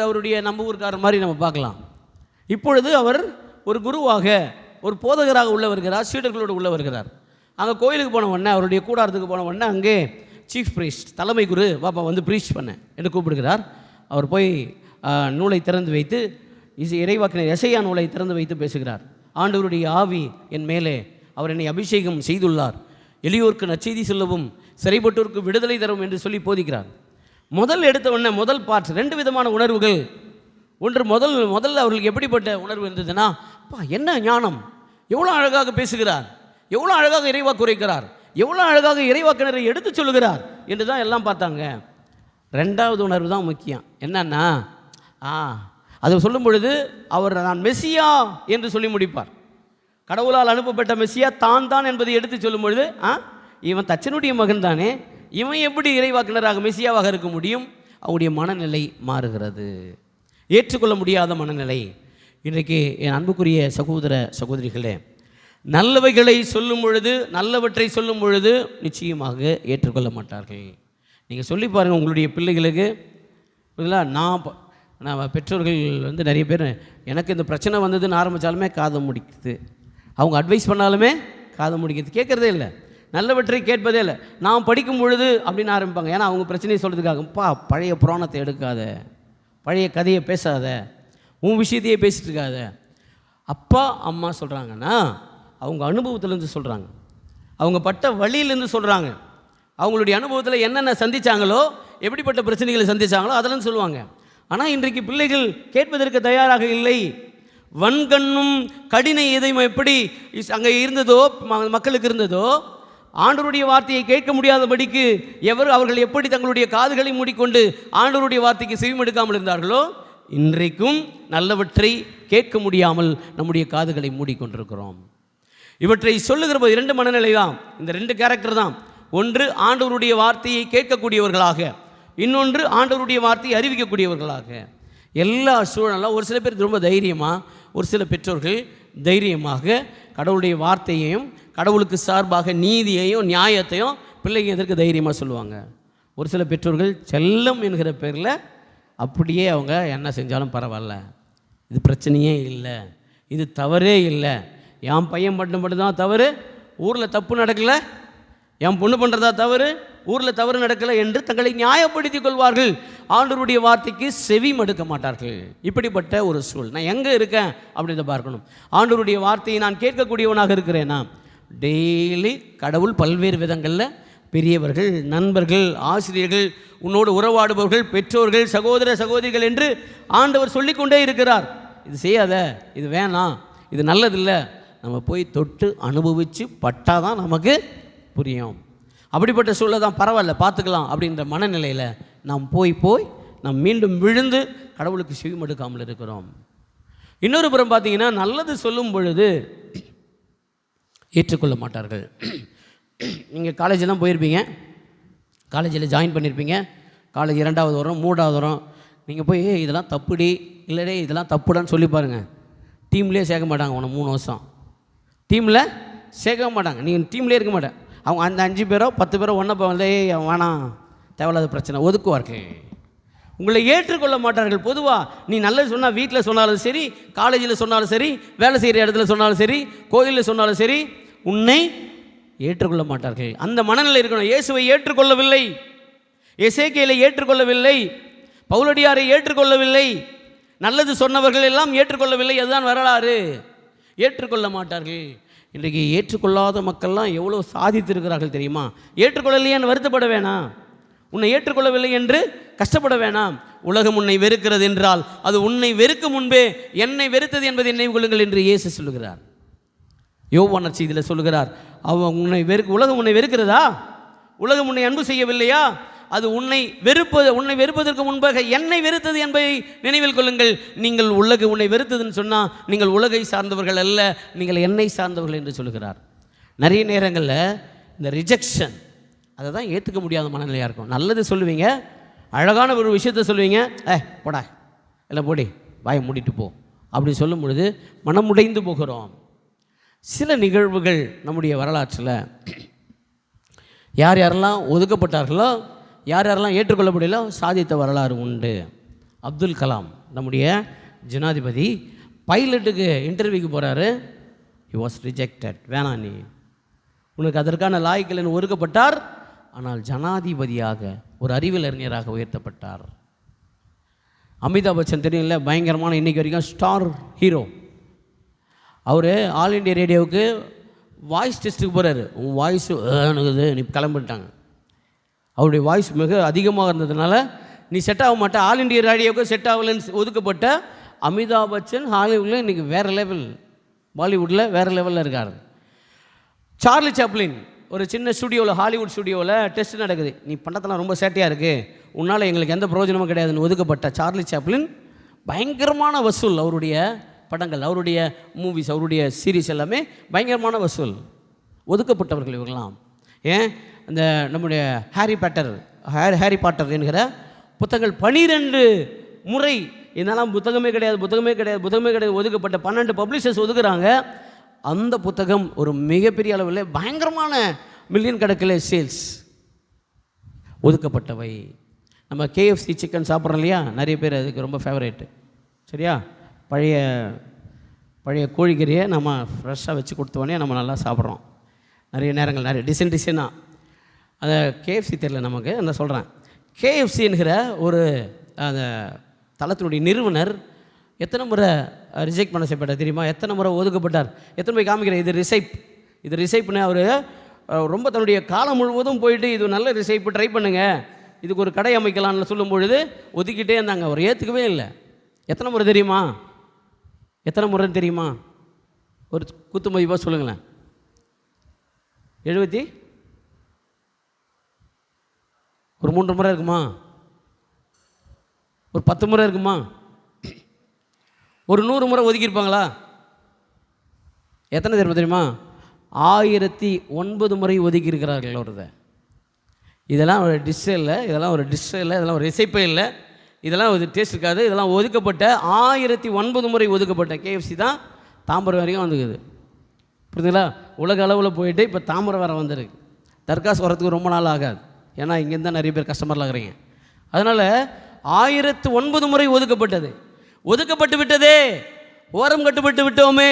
அவருடைய நம்ம ஊருக்காரர் மாதிரி நம்ம பார்க்கலாம். இப்பொழுது அவர் ஒரு குருவாக, ஒரு போதகராக உள்ள வருகிறார், சீடர்களோடு உள்ள வருகிறார். அங்கே கோயிலுக்கு போன உடனே, அவருடைய கூடாரத்துக்கு போன உடனே அங்கே சீஃப் ப்ரீஸ்ட், தலைமை குரு, பாப்பா வந்து ப்ரீச் பண்ண என்று கூப்பிடுகிறார். அவர் போய் நூலை திறந்து வைத்து, இறைவாக்கினர் எசையா நூலை திறந்து வைத்து பேசுகிறார். ஆண்டவருடைய ஆவி என் மேலே, அவர் என்னை அபிஷேகம் செய்துள்ளார், எளியோருக்கு நற்செய்தி சொல்லவும் சிறைப்பட்டோருக்கு விடுதலை தரும் என்று சொல்லி போதிக்கிறார். முதல் எடுத்த உடனே முதல் பார்ட் 2 விதமான உணர்வுகள். ஒன்று முதல்ல அவர்களுக்கு எப்படிப்பட்ட உணர்வு இருந்ததுன்னா, என்ன ஞானம், எவ்வளோ அழகாக பேசுகிறார், எவ்வளோ அழகாக இறைவாக்கு உரைக்கிறார், எவ்வளோ அழகாக இறைவாக்கினரை எடுத்து சொல்லுகிறார் என்று தான் எல்லாம் பார்த்தாங்க. 2வது உணர்வு தான் முக்கியம். என்னன்னா, அதை சொல்லும் பொழுது அவர் நான் மெசியா என்று சொல்லி முடிப்பார். கடவுளால் அனுப்பப்பட்ட மெசியா தான் என்பதை எடுத்து சொல்லும் பொழுது, இவன் தச்சனுடைய மகன் தானே, இவன் எப்படி இறைவாக்கினராக மெசியாவாக இருக்க முடியும்? அவருடைய மனநிலை மாறுகிறது. ஏற்றுக்கொள்ள முடியாத மனநிலை. இன்றைக்கு என் அன்புக்குரிய சகோதர சகோதரிகளே, நல்லவைகளை சொல்லும் பொழுது, நல்லவற்றை சொல்லும் பொழுது நிச்சயமாக ஏற்றுக்கொள்ள மாட்டார்கள். நீங்கள் சொல்லி பாருங்கள் உங்களுடைய பிள்ளைகளுக்கு. நான் பெற்றோர்கள் வந்து நிறைய பேர் எனக்கு இந்த பிரச்சனை வந்ததுன்னு ஆரம்பித்தாலுமே காதை முடிக்குது, அவங்க அட்வைஸ் பண்ணாலுமே காதை முடிக்கிறது, கேட்குறதே இல்லை, நல்லவற்றை கேட்பதே இல்லை. நான் படிக்கும் பொழுது அப்படின்னு ஆரம்பிப்பாங்க. ஏன்னா அவங்க பிரச்சனையை சொல்கிறதுக்காக, பழைய புராணத்தை எடுக்காத, பழைய கதையை பேசாத, உன் விஷயத்தையே பேசிகிட்டு இருக்காத. அப்பா அம்மா சொல்கிறாங்கன்னா அவங்க அனுபவத்திலேருந்து சொல்கிறாங்க, அவங்க பட்ட வழியிலேருந்து சொல்கிறாங்க, அவங்களுடைய அனுபவத்தில் என்னென்ன சந்தித்தாங்களோ, எப்படிப்பட்ட பிரச்சனைகளை சந்தித்தாங்களோ அதிலேருந்து சொல்லுவாங்க. ஆனால் இன்றைக்கு பிள்ளைகள் கேட்பதற்கு தயாராக இல்லை. வன்கண்ணும் கடின இதயம் எப்படி அங்கே இருந்ததோ, மக்களுக்கு இருந்ததோ, ஆண்டவருடைய வார்த்தையை கேட்க முடியாதபடிக்கு அவர்கள் எப்படி தங்களுடைய காதுகளை மூடிக்கொண்டு ஆண்டவருடைய வார்த்தைக்கு செவிமடுக்காமல் இருந்தார்களோ, இன்றைக்கும் நல்லவற்றை கேட்க முடியாமல் நம்முடைய காதுகளை மூடிக்கொண்டிருக்கிறோம். இவற்றை சொல்லுகிற போது 2 மனநிலை தான், இந்த 2 கேரக்டர் தான். ஒன்று ஆண்டவருடைய வார்த்தையை கேட்கக்கூடியவர்களாக, இன்னொன்று ஆண்டவருடைய வார்த்தையை அறிவிக்கக்கூடியவர்களாக. எல்லா சூழலும் ஒரு சில பேர் ரொம்ப தைரியமாக, ஒரு சில பெற்றோர்கள் தைரியமாக கடவுளுடைய வார்த்தையையும் கடவுளுக்கு சார்பாக நீதியையும் நியாயத்தையும் பிள்ளைங்க எதற்கு தைரியமாக சொல்லுவாங்க. ஒரு சில பெற்றோர்கள் செல்லம் என்கிற பேரில் அப்படியே அவங்க என்ன செஞ்சாலும் பரவாயில்ல, இது பிரச்சனையே இல்லை, இது தவறே இல்லை, என் பையன் மட்டும்தான் தவறு, ஊரில் தப்பு நடக்கலை, என் பொண்ணு பண்ணுறதா தவறு, ஊரில் தவறு நடக்கலை என்று தங்களை நியாயப்படுத்திக் கொள்வார்கள். ஆண்டவருடைய வார்த்தைக்கு செவி மடுக்க மாட்டார்கள். இப்படிப்பட்ட ஒரு சூழல். நான் எங்கே இருக்கேன் அப்படின்றத பார்க்கணும். ஆண்டவருடைய வார்த்தையை நான் கேட்கக்கூடியவனாக இருக்கிறேனா? டெய்லி கடவுள் பல்வேறு விதங்களில் பெரியவர்கள், நண்பர்கள், ஆசிரியர்கள், உன்னோடு உறவாடுபவர்கள், பெற்றோர்கள், சகோதர சகோதரிகள் என்று ஆண்டவர் சொல்லிக்கொண்டே இருக்கிறார். இது செய்யாத, இது வேணாம், இது நல்லதில்லை. நம்ம போய் தொட்டு அனுபவித்து பட்டாதான் நமக்கு புரியும். அப்படிப்பட்ட சூழலை தான் பரவாயில்ல பார்த்துக்கலாம் அப்படின்ற மனநிலையில் நாம் போய் நாம் மீண்டும் விழுந்து கடவுளுக்கு செவிமடுக்காமல் இருக்கிறோம். இன்னொரு புறம் பார்த்தீங்கன்னா, நல்லது சொல்லும் பொழுது ஏற்றுக்கொள்ள மாட்டார்கள். நீங்கள் காலேஜெல்லாம் போயிருப்பீங்க, காலேஜில் ஜாயின் பண்ணியிருப்பீங்க, காலேஜ் 2வது வரும் 3வது வரும், நீங்கள் போய் இதெல்லாம் தப்புடி, இல்லைடே இதெல்லாம் தப்புடான்னு சொல்லி பாருங்கள். டீம்லேயே சேர்க்க மாட்டாங்க, உன 3 வருஷம் டீமில் சேர்க்க மாட்டாங்க, நீங்கள் டீம்லேயே இருக்க மாட்டேன். அவங்க அந்த 5 பேரோ 10 பேரோ ஒன்றை போய் வேணாம், தேவையில்லாத பிரச்சனை, ஒதுக்குவார்கள். உங்களை ஏற்றுக்கொள்ள மாட்டார்கள். பொதுவாக நீ நல்லது சொன்னால், வீட்டில் சொன்னாலும் சரி, காலேஜில் சொன்னாலும் சரி, வேலை செய்கிற இடத்துல சொன்னாலும் சரி, கோயிலில் சொன்னாலும் சரி, உன்னை ஏற்றுக்கொள்ள மாட்டார்கள். அந்த மனநிலை இருக்கணும். இயேசுவை ஏற்றுக்கொள்ளவில்லை, எசேக்கியேலை ஏற்றுக்கொள்ளவில்லை, பவுலடியாரை ஏற்றுக்கொள்ளவில்லை, நல்லது சொன்னவர்கள் எல்லாம் ஏற்றுக்கொள்ளவில்லை. அதுதான் வரலாறு. ஏற்றுக்கொள்ள மாட்டார்கள். இன்றைக்கு ஏற்றுக்கொள்ளாத மக்கள்லாம் எவ்வளோ சாதித்திருக்கிறார்கள் தெரியுமா? ஏற்றுக்கொள்ளலையேன்னு வருத்தப்பட வேணாம், உன்னை ஏற்றுக்கொள்ளவில்லை என்று கஷ்டப்பட வேணாம். உலகம் உன்னை வெறுக்கிறது என்றால் அது உன்னை வெறுக்கும் முன்பே என்னை வெறுத்தது என்பதை நினைவு கொள்ளுங்கள் என்று இயேசு சொல்லுகிறார். யோவான் நற்செய்தியில் சொல்லுகிறார், உலகம் உன்னை வெறுக்கிறதா? உலகம் உன்னை அன்பு செய்யவில்லையா? அது உன்னை வெறுப்பதற்கு முன்பாக என்னை வெறுத்தது என்பதை நினைவில் கொள்ளுங்கள். நீங்கள் உன்னை வெறுத்ததுன்னு சொன்னால் நீங்கள் உலகை சார்ந்தவர்கள் அல்ல, நீங்கள் என்னை சார்ந்தவர்கள் என்று சொல்லுகிறார். நிறைய நேரங்களில் இந்த ரிஜெக்ஷன் அதை தான் ஏற்றுக்க முடியாத மனநிலையாக இருக்கும். நல்லது சொல்லுவீங்க, அழகான ஒரு விஷயத்த சொல்லுவீங்க, போடா இல்லை போடி வாயை மூடிட்டு போ அப்படி சொல்லும் பொழுது மனமுடைந்து போகிறோம். சில நிகழ்வுகள் நம்முடைய வரலாற்றில் யார் யாரெல்லாம் ஒதுக்கப்பட்டார்களோ, யார் யாரெல்லாம் ஏற்றுக்கொள்ளப்படலோ சாதித்த வரலாறு உண்டு. அப்துல் கலாம் நம்முடைய ஜனாதிபதி பைலட்டுக்கு இன்டர்வியூக்கு போகிறாரு. He was rejected. வேணாம், நீ உனக்கு அதற்கான லாய்க்கில்னு ஒதுக்கப்பட்டார். ஆனால் ஜனாதிபதியாக ஒரு அறிவியல் அறிஞராக உயர்த்தப்பட்டார். அமிதாப் பச்சன் தெரியும்ல, பயங்கரமான இன்றைக்கி வரைக்கும் ஸ்டார் ஹீரோ. அவர் ஆல் இண்டியா ரேடியோவுக்கு வாய்ஸ் டெஸ்ட்டுக்கு போகிறாரு. உன் வாய்ஸு ஏனுக்குது, நீ கிளம்பிட்டாங்க. அவருடைய வாய்ஸ் மிக அதிகமாக இருந்ததுனால நீ செட் ஆக மாட்டே, ஆல் இண்டியா ரேடியோவுக்கு செட் ஆகலன்னு ஒதுக்கப்பட்ட அமிதாப் பச்சன் ஹாலிவுட்டில் இன்றைக்கி வேறு லெவல், பாலிவுட்டில் வேறு லெவலில் இருக்கார். சார்லி சாப்ளின் ஒரு சின்ன ஸ்டுடியோவில், ஹாலிவுட் ஸ்டுடியோவில் டெஸ்ட் நடக்குது. நீ பண்ணதெல்லாம் ரொம்ப சேட்டையாக இருக்குது, உன்னால் எங்களுக்கு எந்த பிரயோஜனமும் கிடையாதுன்னு ஒதுக்கப்பட்ட சார்லி சாப்ளின் பயங்கரமான வசூல். அவருடைய படங்கள், அவருடைய மூவிஸ், அவருடைய சீரீஸ் எல்லாமே பயங்கரமான வசூல். ஒதுக்கப்பட்டவர்கள் இவங்களாம். ஏன் அந்த நம்முடைய ஹாரி பாட்டர் என்கிற புத்தகங்கள் 12 முறை இதெல்லாம் புத்தகமே கிடையாது ஒதுக்கப்பட்ட 12 பப்ளிஷர்ஸ் ஒதுக்குறாங்க. அந்த புத்தகம் ஒரு மிகப்பெரிய அளவில் பயங்கரமான மில்லியன் கணக்கில் சேல்ஸ். ஒதுக்கப்பட்டவை. நம்ம KFC சிக்கன் சாப்பிட்றோம் இல்லையா, நிறைய பேர் அதுக்கு ரொம்ப ஃபேவரேட்டு. சரியா, பழைய கோழிக்கறியை நம்ம ஃப்ரெஷ்ஷாக வச்சு கொடுத்தோடனே நம்ம நல்லா சாப்பிட்றோம். நிறைய நேரங்கள் நிறைய டிசைனாக. அந்த KFC தெரியல நமக்கு, நான் சொல்கிறேன். KFC என்கிற ஒரு அந்த தளத்தினுடைய நிறுவனர் எத்தனை முறை ரிஜெக்ட் பண்ண செய்யப்பட்டார் தெரியுமா? எத்தனை முறை ஒதுக்கப்பட்டார்? எத்தனை போய் காமிக்கிறேன். இது ரிசைப்னு அவர் ரொம்ப தன்னுடைய காலம் முழுவதும் போயிட்டு இது நல்ல ரிசைப்பு ட்ரை பண்ணுங்கள், இதுக்கு ஒரு கடை அமைக்கலான்னு சொல்லும் பொழுது ஒதுக்கிட்டே இருந்தாங்க. அவர் ஏற்றுக்கவே இல்லை. எத்தனை முறை தெரியுமா? ஒரு குத்து மதிப்பாக சொல்லுங்களேன். 70 ஒரு 3 முறை இருக்குமா? ஒரு 10 முறை இருக்குமா? ஒரு 100 முறை ஒதுக்கியிருப்பாங்களா? எத்தனை தெரியுமா? 1009 முறை ஒதுக்கியிருக்கிறார்கள் அவரது. இதெல்லாம் ஒரு டிஷ்ஷே இல்லை, இதெல்லாம் ஒரு ரெசிப்பே இல்லை, இதெல்லாம் ஒரு டேஸ்ட் இருக்காது. இதெல்லாம் ஒதுக்கப்பட்ட 1009 முறை ஒதுக்கப்பட்ட KFC தான் தாம்பரம் வரைக்கும் வந்துக்குது. புரியுதுங்களா? உலக அளவில் போயிட்டு இப்போ தாம்பரம் வர வந்திருக்கு. தர்காஸ் வரத்துக்கு ரொம்ப நாள் ஆகாது. ஏன்னா இங்கேருந்து தான் நிறைய பேர் கஸ்டமரில் இருக்கிறீங்க. அதனால் 1009 முறை ஒதுக்கப்பட்டு விட்டதே, ஓரம் கட்டுப்பட்டு விட்டோமே,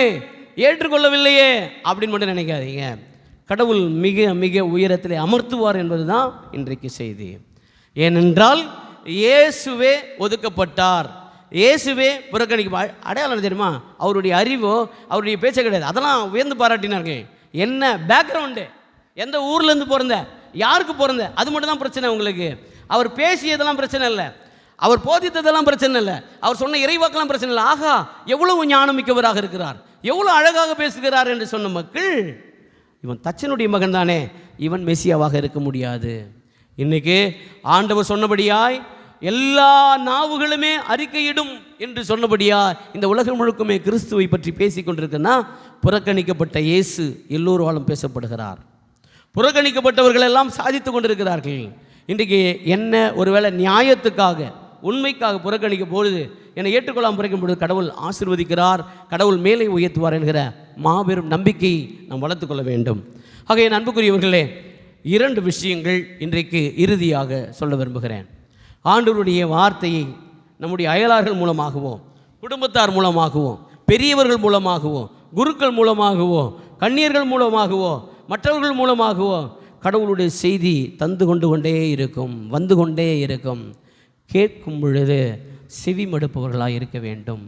ஏற்றுக்கொள்ளவில்லையே அப்படின்னு மட்டும் நினைக்காதீங்க. கடவுள் மிக மிக உயரத்தில் அமர்த்துவார் என்பது தான் இன்றைக்கு செய்தி. ஏனென்றால் இயேசுவே ஒதுக்கப்பட்டார், இயேசுவே புறக்கணிக்க. அடையாளம் தெரியுமா? அவருடைய அறிவோ அவருடைய பேச்சை கிடையாது. அதெல்லாம் உயர்ந்து பாராட்டினார்கள். என்ன பேக்ரவுண்டு, எந்த ஊர்லேருந்து பிறந்த, யாருக்கு பிறந்த, அது மட்டும் தான் பிரச்சனை உங்களுக்கு. அவர் பேசியதெல்லாம் பிரச்சனை இல்லை, அவர் போதித்ததெல்லாம் பிரச்சனை இல்லை, அவர் சொன்ன இறைவாக்கெல்லாம் பிரச்சனை இல்லை. ஆகா, எவ்வளவு ஞானமிக்கவராக இருக்கிறார், எவ்வளோ அழகாக பேசுகிறார் என்று சொன்ன மக்கள், இவன் தச்சனுடைய மகன் தானே, இவன் மெசியாவாக இருக்க முடியாது. இன்னைக்கு ஆண்டவர் சொன்னபடியாய் எல்லா நாவுகளுமே அறிக்கையிடும் என்று சொன்னபடியாய் இந்த உலகம் முழுக்குமே கிறிஸ்துவை பற்றி பேசிக் கொண்டிருக்குன்னா, புறக்கணிக்கப்பட்ட இயேசு எல்லோராலும் பேசப்படுகிறார். புறக்கணிக்கப்பட்டவர்கள் எல்லாம் சாதித்து கொண்டிருக்கிறார்கள். இன்றைக்கு என்ன ஒருவேளை நியாயத்துக்காக உண்மைக்காக புறக்கணிக்கும் பொழுது, என்னை ஏற்றுக்கொள்ளாமல் புறக்கும் பொழுது கடவுள் ஆசீர்வதிக்கிறார், கடவுள் மேலே உயர்த்துவார் என்கிற மாபெரும் நம்பிக்கையை நாம் வளர்த்துக்கொள்ள வேண்டும். ஆக என் அன்புக்குரியவர்களே, 2 விஷயங்கள் இன்றைக்கு இறுதியாக சொல்ல விரும்புகிறேன். ஆண்டவருடைய வார்த்தையை நம்முடைய அயலார்கள் மூலமாகவோ, குடும்பத்தார் மூலமாகவோ, பெரியவர்கள் மூலமாகவோ, குருக்கள் மூலமாகவோ, கன்னியர்கள் மூலமாகவோ, மற்றவர்கள் மூலமாகவோ கடவுளுடைய செய்தி வந்து கொண்டே இருக்கும். கேட்கும் பொழுது செவி மடுப்பவர்களாக இருக்க வேண்டும்.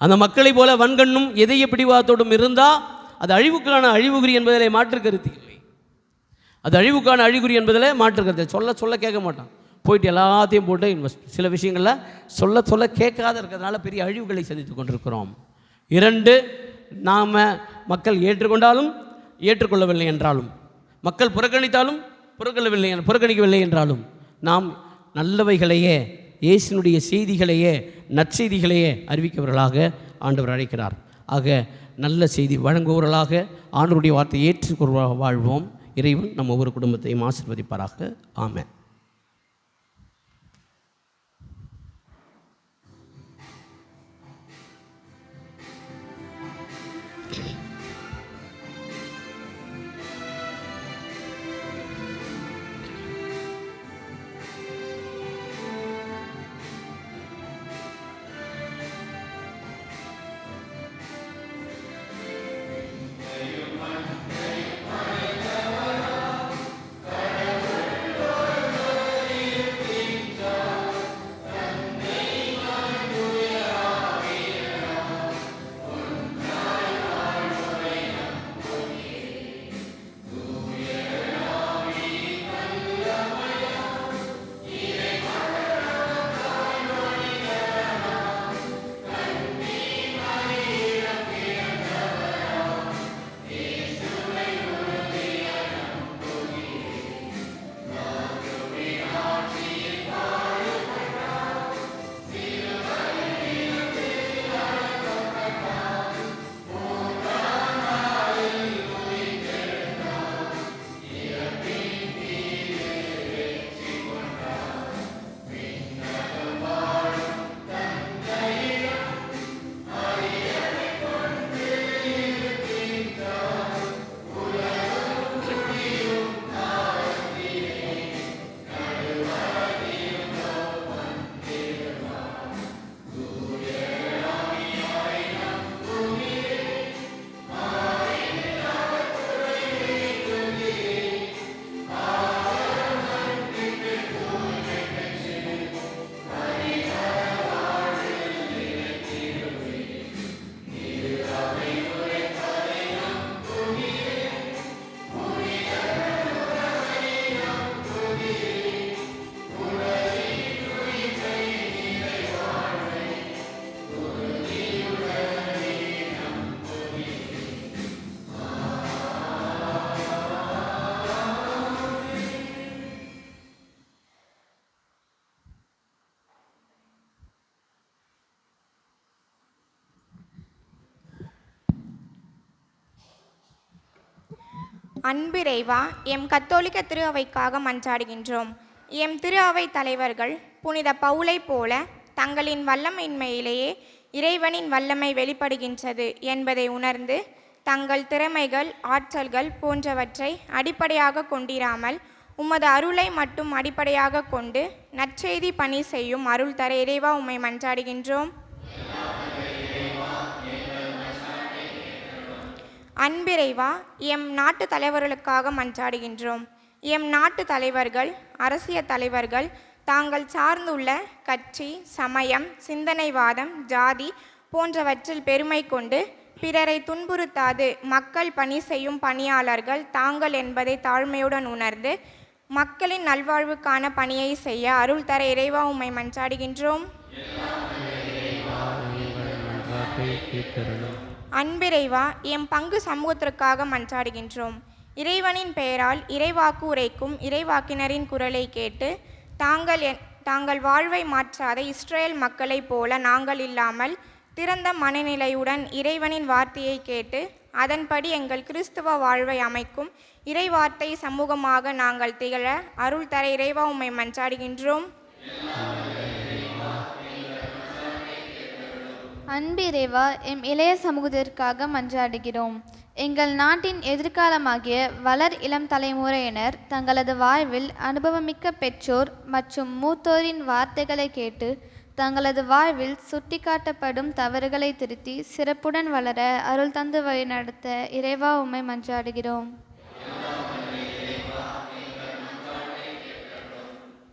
அந்த மக்களை போல வன்கண்ணும் எதைய பிடிவாதத்தோடும் இருந்தால் அது அழிவுக்கான அழிவுகுறி என்பதிலே மாற்று கருத்து இல்லை. அது அழிவுக்கான அழிவுகுறி என்பதில் மாற்று கருத்து. சொல்ல கேட்க மாட்டான். போயிட்டு எல்லாத்தையும் போட்டு சில விஷயங்களில் சொல்ல கேட்காத இருக்கிறதுனால பெரிய அழிவுகளை சந்தித்து கொண்டிருக்கிறோம். 2, நாம் மக்கள் ஏற்றுக்கொண்டாலும் ஏற்றுக்கொள்ளவில்லை என்றாலும், மக்கள் புறக்கணிக்கவில்லை என்றாலும், நாம் நல்லவைகளையே, இயேசுனுடைய செய்திகளையே, நற்செய்திகளையே அறிவிக்கவர்களாக ஆண்டவர் அழைக்கிறார். ஆக நல்ல செய்தி வழங்குபவர்களாக ஆண்டவருடைய வார்த்தையை ஏற்றுக்கொள்ள வாழ்வோம். இறைவன் நம்ம ஒவ்வொரு குடும்பத்தையும் ஆசீர்வதிப்பாராக. ஆமென். அன்பிறைவா, எம் கத்தோலிக்க திரு அவைக்காக மன்றாடுகின்றோம். எம் திரு அவை தலைவர்கள் புனித பவுலை போல தங்களின் வல்லமையின்மையிலேயே இறைவனின் வல்லமை வெளிப்படுகின்றது என்பதை உணர்ந்து தங்கள் திறமைகள், ஆற்றல்கள் போன்றவற்றை அடிப்படையாக கொண்டிராமல் உமது அருளை மட்டும் அடிப்படையாக கொண்டு நற்செய்தி பணி செய்யும் அருள் தர இறைவா உம்மை மன்றாடுகின்றோம். அன்பிறைவா, எம் நாட்டு தலைவர்களுக்காக மன்றாடுகின்றோம். எம் நாட்டு தலைவர்கள், அரசியல் தலைவர்கள் தாங்கள் சார்ந்துள்ள கட்சி, சமயம், சிந்தனைவாதம், ஜாதி போன்றவற்றில் பெருமை கொண்டு பிறரை துன்புறுத்தாது மக்கள் பணி செய்யும் பணியாளர்கள் தாங்கள் என்பதை தாழ்மையுடன் உணர்ந்து மக்களின் நல்வாழ்வுக்கான பணியை செய்ய அருள் தர இறைவா உம்மை மன்றாடுகின்றோம். அன்பிறைவா, எம் பங்கு சமூகத்திற்காக மன்றாடுகின்றோம். இறைவனின் பெயரால் இறைவாக்கு உரைக்கும் இறைவாக்கினரின் குரலை கேட்டு தாங்கள் வாழ்வை மாற்றாத இஸ்ரேல் மக்களைப் போல நாங்கள் இல்லாமல் திறந்த மனநிலையுடன் இறைவனின் வார்த்தையை கேட்டு அதன்படி எங்கள் கிறிஸ்துவ வாழ்வை அமைக்கும் இறைவார்த்தை சமூகமாக நாங்கள் திகழ அருள் தர இறைவா உம்மை மன்றாடுகின்றோம். அன்பிறைவா, எம் இளைய சமூகத்திற்காக மன்றாடுகிறோம். எங்கள் நாட்டின் எதிர்காலமாகிய வளர் இளம் தலைமுறையினர் தங்களது வாழ்வில் அனுபவமிக்க பெற்றோர் மற்றும் மூத்தோரின் வார்த்தைகளை கேட்டு தங்களது வாழ்வில் சுட்டிக்காட்டப்படும் தவறுகளை திருத்தி சிறப்புடன் வளர அருள் தந்து வழிநடத்த இறைவா உம்மை மன்றாடுகிறோம்.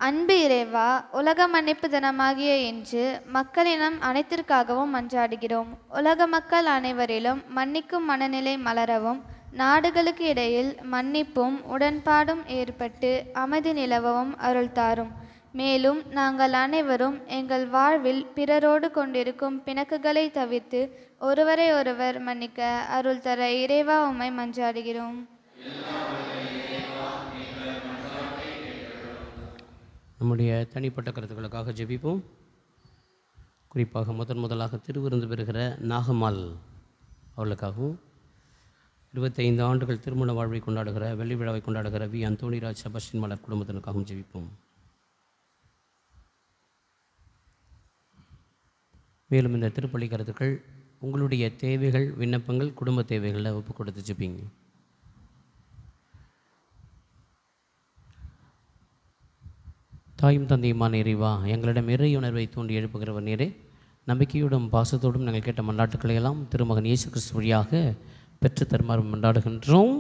அன்பு இறைவா, உலக மன்னிப்பு தினமாகிய இன்று மக்களினம் அனைத்திற்காகவும் மன்றாடுகிறோம். உலக மக்கள் அனைவரிலும் மன்னிக்கும் மனநிலை மலரவும், நாடுகளுக்கு இடையில் மன்னிப்பும் உடன்பாடும் ஏற்பட்டு அமைதி நிலவவும் அருள் தாரும். மேலும் நாங்கள் அனைவரும் எங்கள் வாழ்வில் பிறரோடு கொண்டிருக்கும் பிணக்குகளை தவிர்த்து ஒருவரை ஒருவர் மன்னிக்க அருள் தர இறைவா உம்மை மன்றாடுகிறோம். நம்முடைய தனிப்பட்ட கருத்துக்களுக்காக ஜெபிப்போம். குறிப்பாக முதலாக திருவிருந்து பெறுகிற நாகம்மாள் அவர்களுக்காகவும் 25 ஆண்டுகள் திருமண வாழ்வை கொண்டாடுகிற வெள்ளி விழாவை கொண்டாடுகிற வி அந்தோணிராஜ் செபஸ்டின் மலர் குடும்பத்தினருக்காகவும் ஜெபிப்போம். மேலும் இந்த திருப்பலி கருத்துக்கள் உங்களுடைய தேவைகள், விண்ணப்பங்கள், குடும்ப தேவைகளை ஒப்பு கொடுத்து ஜெபிங்க. தாயும் தந்தையுமான இறைவா, எங்களிடம் இறையுணர்வை தூண்டி எழுப்புகிறவர் நீரே. நம்பிக்கையோடும் பாசத்தோடும் நாங்கள் கேட்ட மன்றாட்டுக்களை எல்லாம் திருமகன் இயேசு கிறிஸ்து வழியாக பெற்று தருமாறு மன்றாடுகின்றோம்.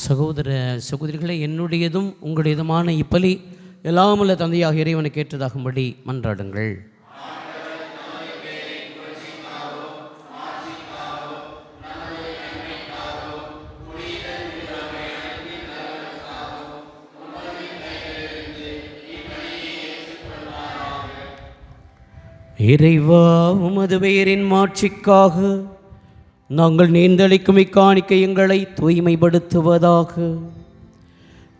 சகோதர சகோதரிகளை, என்னுடையதும் உங்களுடையதுமான இப்பலி எல்லாமுள்ள தந்தையாக இறைவனுக்கு ஏற்றதாகும்படி மன்றாடுங்கள். இறைவா, உமது பெயரின் மாட்சிக்காக நாங்கள் நேர்ந்தளிக்கும் இக்காணிக்கை எங்களை தூய்மைப்படுத்துவதாக.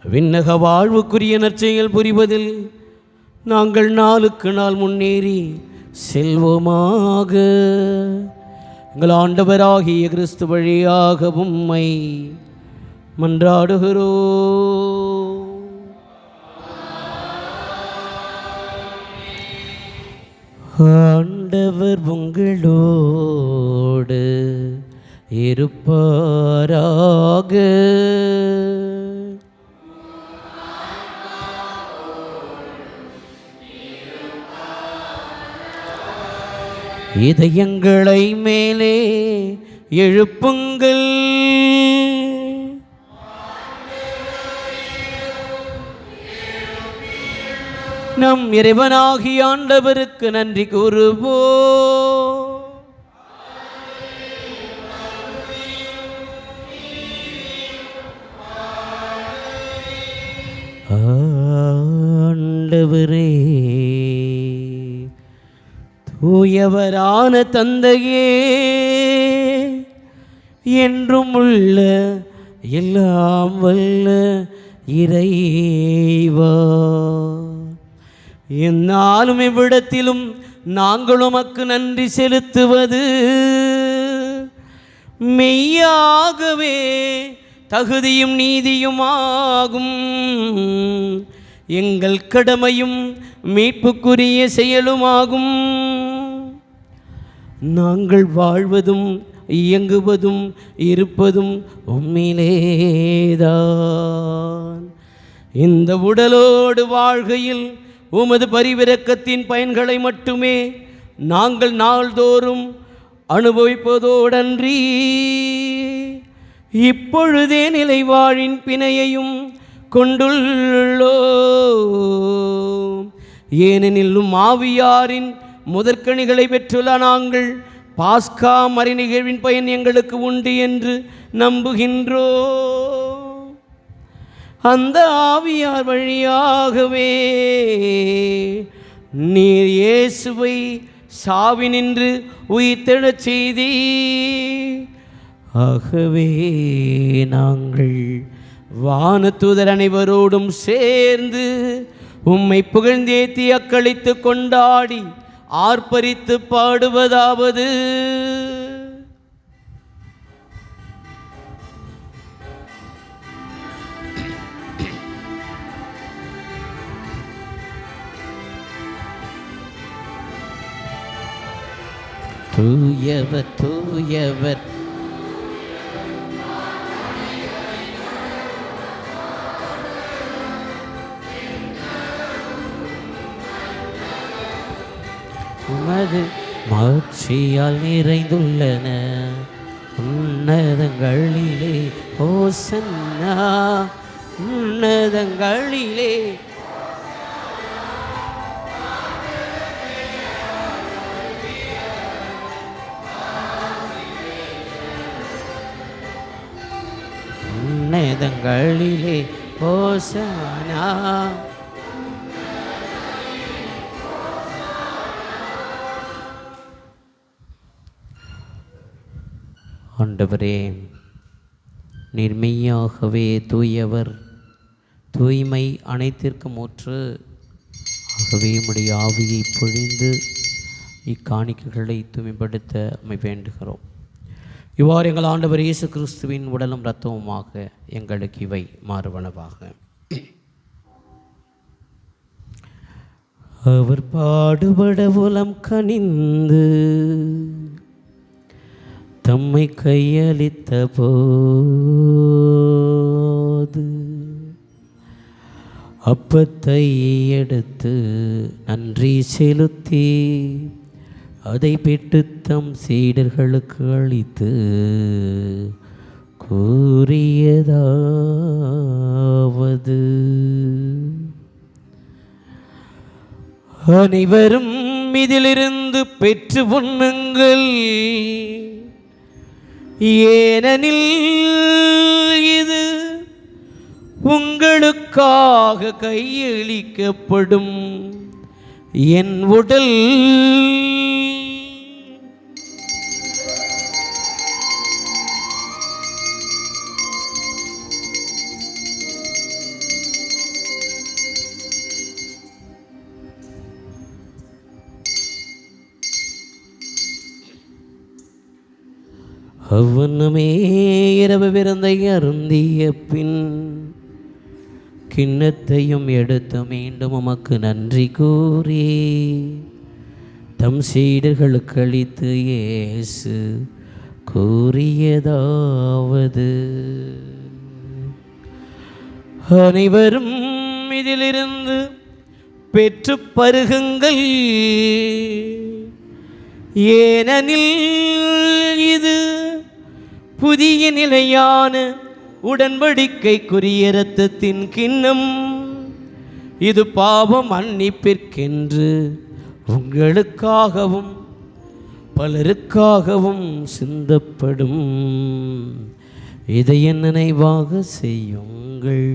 விண்ணக வாழ்வுக்குரிய நற்செயல் புரிவதில் நாங்கள் நாளுக்கு நாள் முன்னேறி செல்வோமாக. எங்கள் ஆண்டவராகிய கிறிஸ்து வழியாக உம்மை மன்றாடுகிறோம். ஆண்டவர் உங்களோடு இருப்பாராக. இதயங்களை மேலே எழுப்புங்கள். நம் இறைவனாகிய ஆண்டவருக்கு நன்றி கூறுவோம். ஆண்டவரே, தூயவரான தந்தையே, என்றும் உள்ள எல்லாம் வல்ல இறைவா, எந்நாளும் இவ்விடத்திலும் நாங்கள் உமக்கு நன்றி செலுத்துவது மெய்யாகவே தகுதியும் நீதியுமாகும். எங்கள் கடமையும் மீட்புக்குரிய செயலுமாகும். நாங்கள் வாழ்வதும் இயங்குவதும் இருப்பதும் உம்மிலேதான். இந்த உடலோடு வாழ்கையில் உமது பரிவிரக்கத்தின் பயன்களை மட்டுமே நாங்கள் நாள்தோறும் அனுபவிப்பதோடன்றி இப்பொழுதே நிலைவாழின் பிணையையும் கொண்டுள்ளோம். ஏனெனிலும் ஆவியாரின் முதற்கனிகளை பெற்றுள்ள நாங்கள் பாஸ்கா மறை நிகழ்வின் பயன் எங்களுக்கு உண்டு என்று நம்புகின்றோம். அந்த ஆவியார் வழியாகவே நீர் இயேசுவை சாவினின்று உயிர்த்தெழச் செய்தீர். ஆகவே நாங்கள் வானதூதர் அனைவரோடும் சேர்ந்து உம்மை புகழ்ந்தேத்தி அக்களித்து கொண்டாடி ஆர்ப்பரித்து பாடுவதாவது: தூயவர் தூயவர் உமது மாட்சியால் நிறைந்துள்ளன உன்னதங்களிலே ஓசன்னா, உன்னதங்களிலே உன்னதங்களிலே ஓசன்னா. ஆண்டவரே, நீர் மெய்யாகவே தூயவர், தூய்மை அனைத்திற்கும் ஊற்று. ஆகவே உம்முடைய ஆவியை பொழிந்து இக்காணிக்கைகளை தூய்மைப்படுத்த உம்மை வேண்டுகிறோம். இவ்வாறு எங்கள் ஆண்டவர் இயேசு கிறிஸ்துவின் உடலும் இரத்தமுமாக எங்களுக்கு இவை மாறுவனவாக. அவர் பாடுபட உலம் கனிந்து தம்மை கையளித்த போது அப்பத்தை எடுத்து நன்றி செலுத்தி அதை பெற்று தம் சீடர்களுக்கு அளித்து கூறியதாவது: அனைவரும் இதிலிருந்து பெற்று உண்ணுங்கள், ஏனெனில் இது உங்களுக்காக கையளிக்கப்படும் என் உடல். அவ்வண்ணமே இரவு விருந்தை அருந்திய பின் கிண்ணத்தையும் எடுத்து மீண்டும் உமக்கு நன்றி கூறி தம் சீடர்களுக்கு அளித்து இயேசு கூறியதாவது: அனைவரும் இதிலிருந்து பெற்று பருகுங்கள், ஏனெனில் இது புதிய நிலையான உடன்படிக்கைக்குரிய இரத்தத்தின் கிண்ணம். இது பாவம் மன்னிப்பிற்கென்று உங்களுக்காகவும் பலருக்காகவும் சிந்தப்படும். இதை என் நினைவாக செய்யுங்கள்.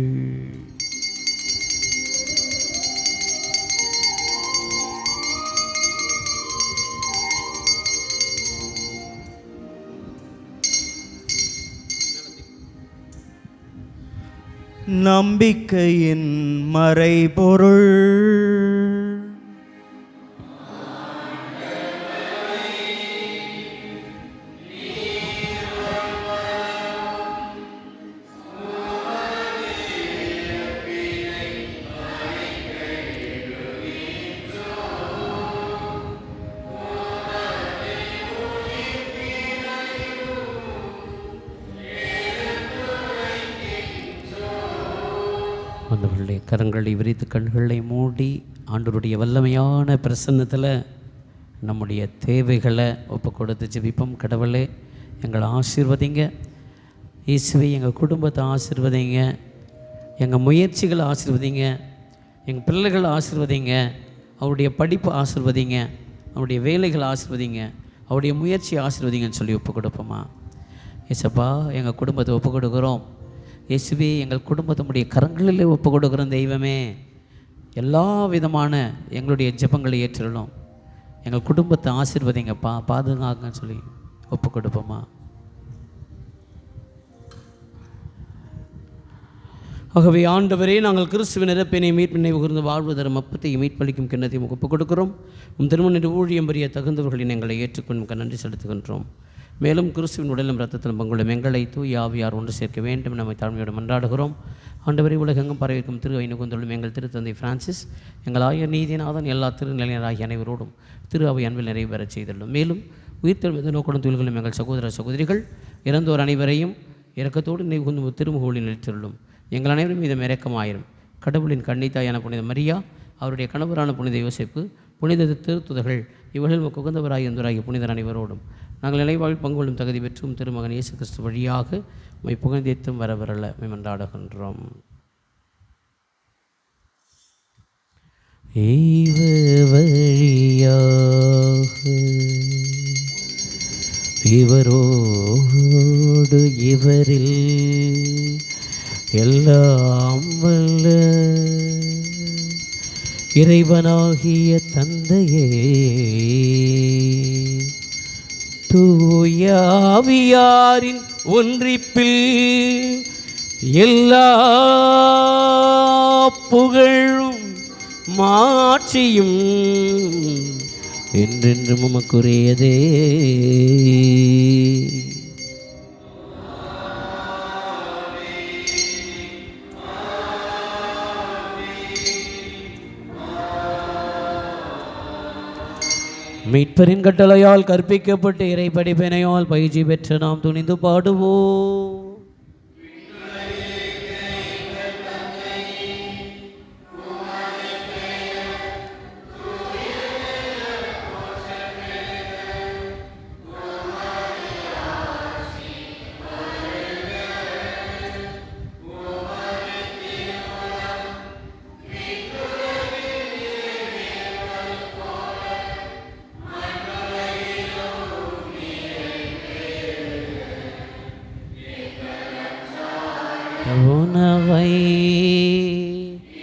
நம்பிக்கையின் மறைபொருள். ஆண்டவருடைய கரங்களை விரித்து கண்களை மூடி ஆண்டவருடைய வல்லமையான பிரசன்னத்தில் நம்முடைய தேவைகளை ஒப்பு கொடுத்து ஜெபிப்போம். கடவுளே, எங்களை ஆசீர்வதிங்க. இயேசுவே, எங்கள் குடும்பத்தை ஆசீர்வதிங்க, எங்கள் முயற்சிகளை ஆசீர்வதிங்க, எங்கள் பிள்ளைகளை ஆசீர்வதிங்க, அவருடைய படிப்பை ஆசீர்வதிங்க, அவருடைய வேலைகளை ஆசீர்வதிங்க, அவருடைய முயற்சியை ஆசீர்வதிங்கன்னு சொல்லி ஒப்பு கொடுப்போமா? ஏசப்பா, எங்கள் குடும்பத்தை ஒப்பு கொடுக்குறோம். இயேசுவே, எங்கள் குடும்பத்தினுடைய கரங்களில் ஒப்பு கொடுக்குறோம். தெய்வமே, எல்லா விதமான எங்களுடைய ஜெபங்களை ஏற்றிடணும். எங்கள் குடும்பத்தை ஆசீர்வதிங்கப்பா, பாதுகாங்கன்னு சொல்லி ஒப்பு கொடுப்போமா? ஆகவே ஆண்டவரே, நாங்கள் கிறிஸ்துவின் இறப்பினை மீட்பினை உகர்ந்து வாழ்வு தரும் அப்பத்தையும் மீட்பளிக்கும் கிண்ணத்தையும் ஒப்புக் கொடுக்கிறோம். திருமண ஊழியம் பெரிய தகுந்தவர்களின் எங்களை ஏற்றுக்கொண்டு நன்றி செலுத்துகின்றோம். மேலும் கிறிஸ்துவின் உடலும் இரத்தத்திலும் பங்குள்ள எங்களை தூய் ஆவியார் ஒன்று சேர்க்க வேண்டும் நம்மை தாழ்மையோடு மன்றாடுகிறோம். ஆண்டவரை உலகெங்கும் பரவிக்கும் திரு ஐநுகுந்தொள்ளும் எங்கள் திருத்தந்தை பிரான்சிஸ், எங்கள் ஆயர் நீதிநாதன், எல்லா திருநிலையராகிய அனைவரோடும் திரு அவை அன்பில் நிறைவேறச் செய்துள்ளோம். மேலும் உயிர்த்தெழும் எந்த நோக்கடும் தொழில்களும் எங்கள் சகோதர சகோதரிகள் இறந்தோர் அனைவரையும் இரக்கத்தோடு நினைவு திருமுகோளில் நிறுத்தியுள்ளோம். எங்கள் அனைவரும் மீது இரக்கமாயிரும். கடவுளின் கன்னித்தாயான புனித மரியா, அவருடைய கணவரான புனித யோசேப்பு, புனித திருத்துதர்கள், இவர்கள் உகந்தவராகிய இருந்தவராகிய புனிதர் அனைவரோடும் நாங்கள் நிலைவாழ்வில் பங்கு கொள்ளும் தகுதி பெற்றும் திருமகன் இயேசு கிறிஸ்து வழியாக உம்மை புகழ்ந்தேத்தும் வரவரல மன்றாடுகின்றோம். வழியாக இவரோடு இவரில் எல்லாம் வல்ல இறைவனாகிய தந்தையே, தூய ஆவியாரின் ஒன்றிப்பில் எல்லா புகழும் மாட்சியும் என்றென்றும் உமக்குரியதே. மீட்பரின் கட்டளையால் கற்பிக்கப்பட்டு இறை படிப்பினையால் பயிற்சி பெற்று நாம் துணிந்து பாடுவோம். உணவை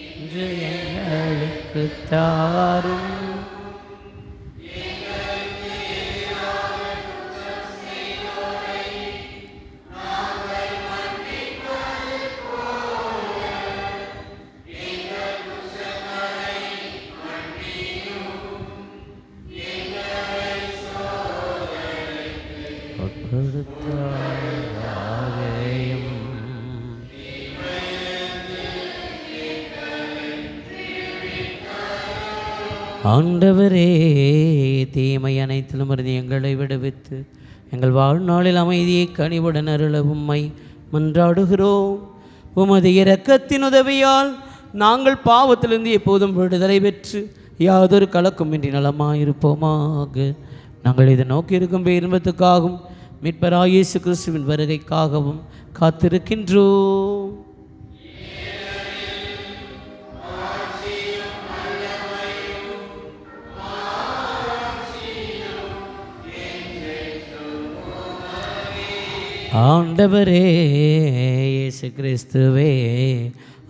இன்று எங்களுக்கு தாரும். ஆண்டவரே, தீமை அனைத்திலும் இருந்து எங்களை விடுவித்து எங்கள் வாழ்நாளில் அமைதியை கனிவுடன் அருள உம்மை மன்றாடுகிறோம். உமது இரக்கத்தின் உதவியால் நாங்கள் பாவத்திலிருந்து எப்போதும் விடுதலை பெற்று யாதொரு கலக்கமின்றி நலமாயிருப்போமாக. நாங்கள் இதை நோக்கி இருக்கும் பேரின்பத்துக்காகவும் மீட்பராகிய இயேசு கிறிஸ்துவின் வருகைக்காகவும் காத்திருக்கின்றோம். ஆண்டவரே இயேசு கிறிஸ்துவே,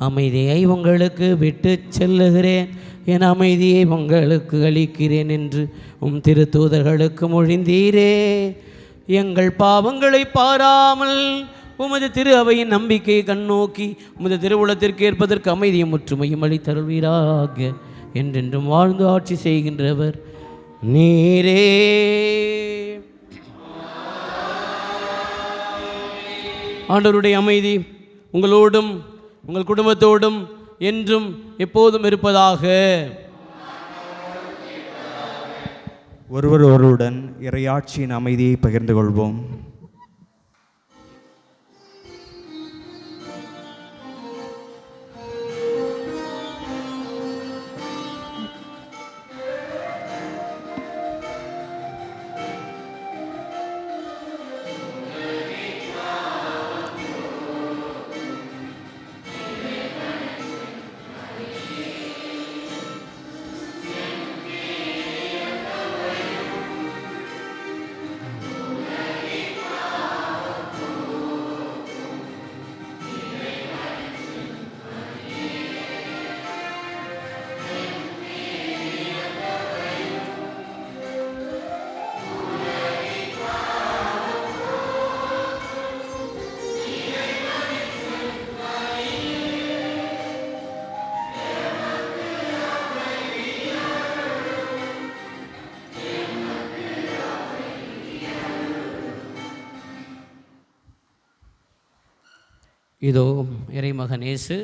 அமைதியை உங்களுக்கு விட்டு செல்லுகிறேன், என் அமைதியை உங்களுக்கு அளிக்கிறேன் என்று உம் திருத்தூதர்களுக்கு மொழிந்தீரே. எங்கள் பாவங்களை பாராமல் உமது திரு அவையின் நம்பிக்கையை கண்ணோக்கி உமது திருவுளத்திற்கு ஏற்பதற்கு அமைதியும் முற்றுமையும் அளித்தருள்வீராக. என்றென்றும் வாழ்ந்து ஆட்சி செய்கின்றவர் நீரே. ஆண்டவருடைய அமைதி உங்களோடும் உங்கள் குடும்பத்தோடும் என்றும் எப்போதும் இருப்பதாக. ஒருவருடன் இறையாட்சியின் அமைதியை பகிர்ந்து கொள்வோம். இதோ இறைமகன் இயேசு,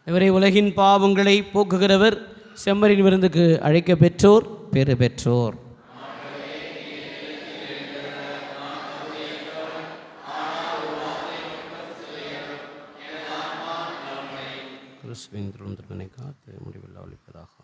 இவரை உலகின் பாவங்களை போக்குகிறவர், செம்மறின் விருந்துக்கு அழைக்க பெற்றோர் பெறு பெற்றோர். கிறிஸ்துவின் திருமணத்தினை காத்து முடிவில் ஒழிப்பதாக.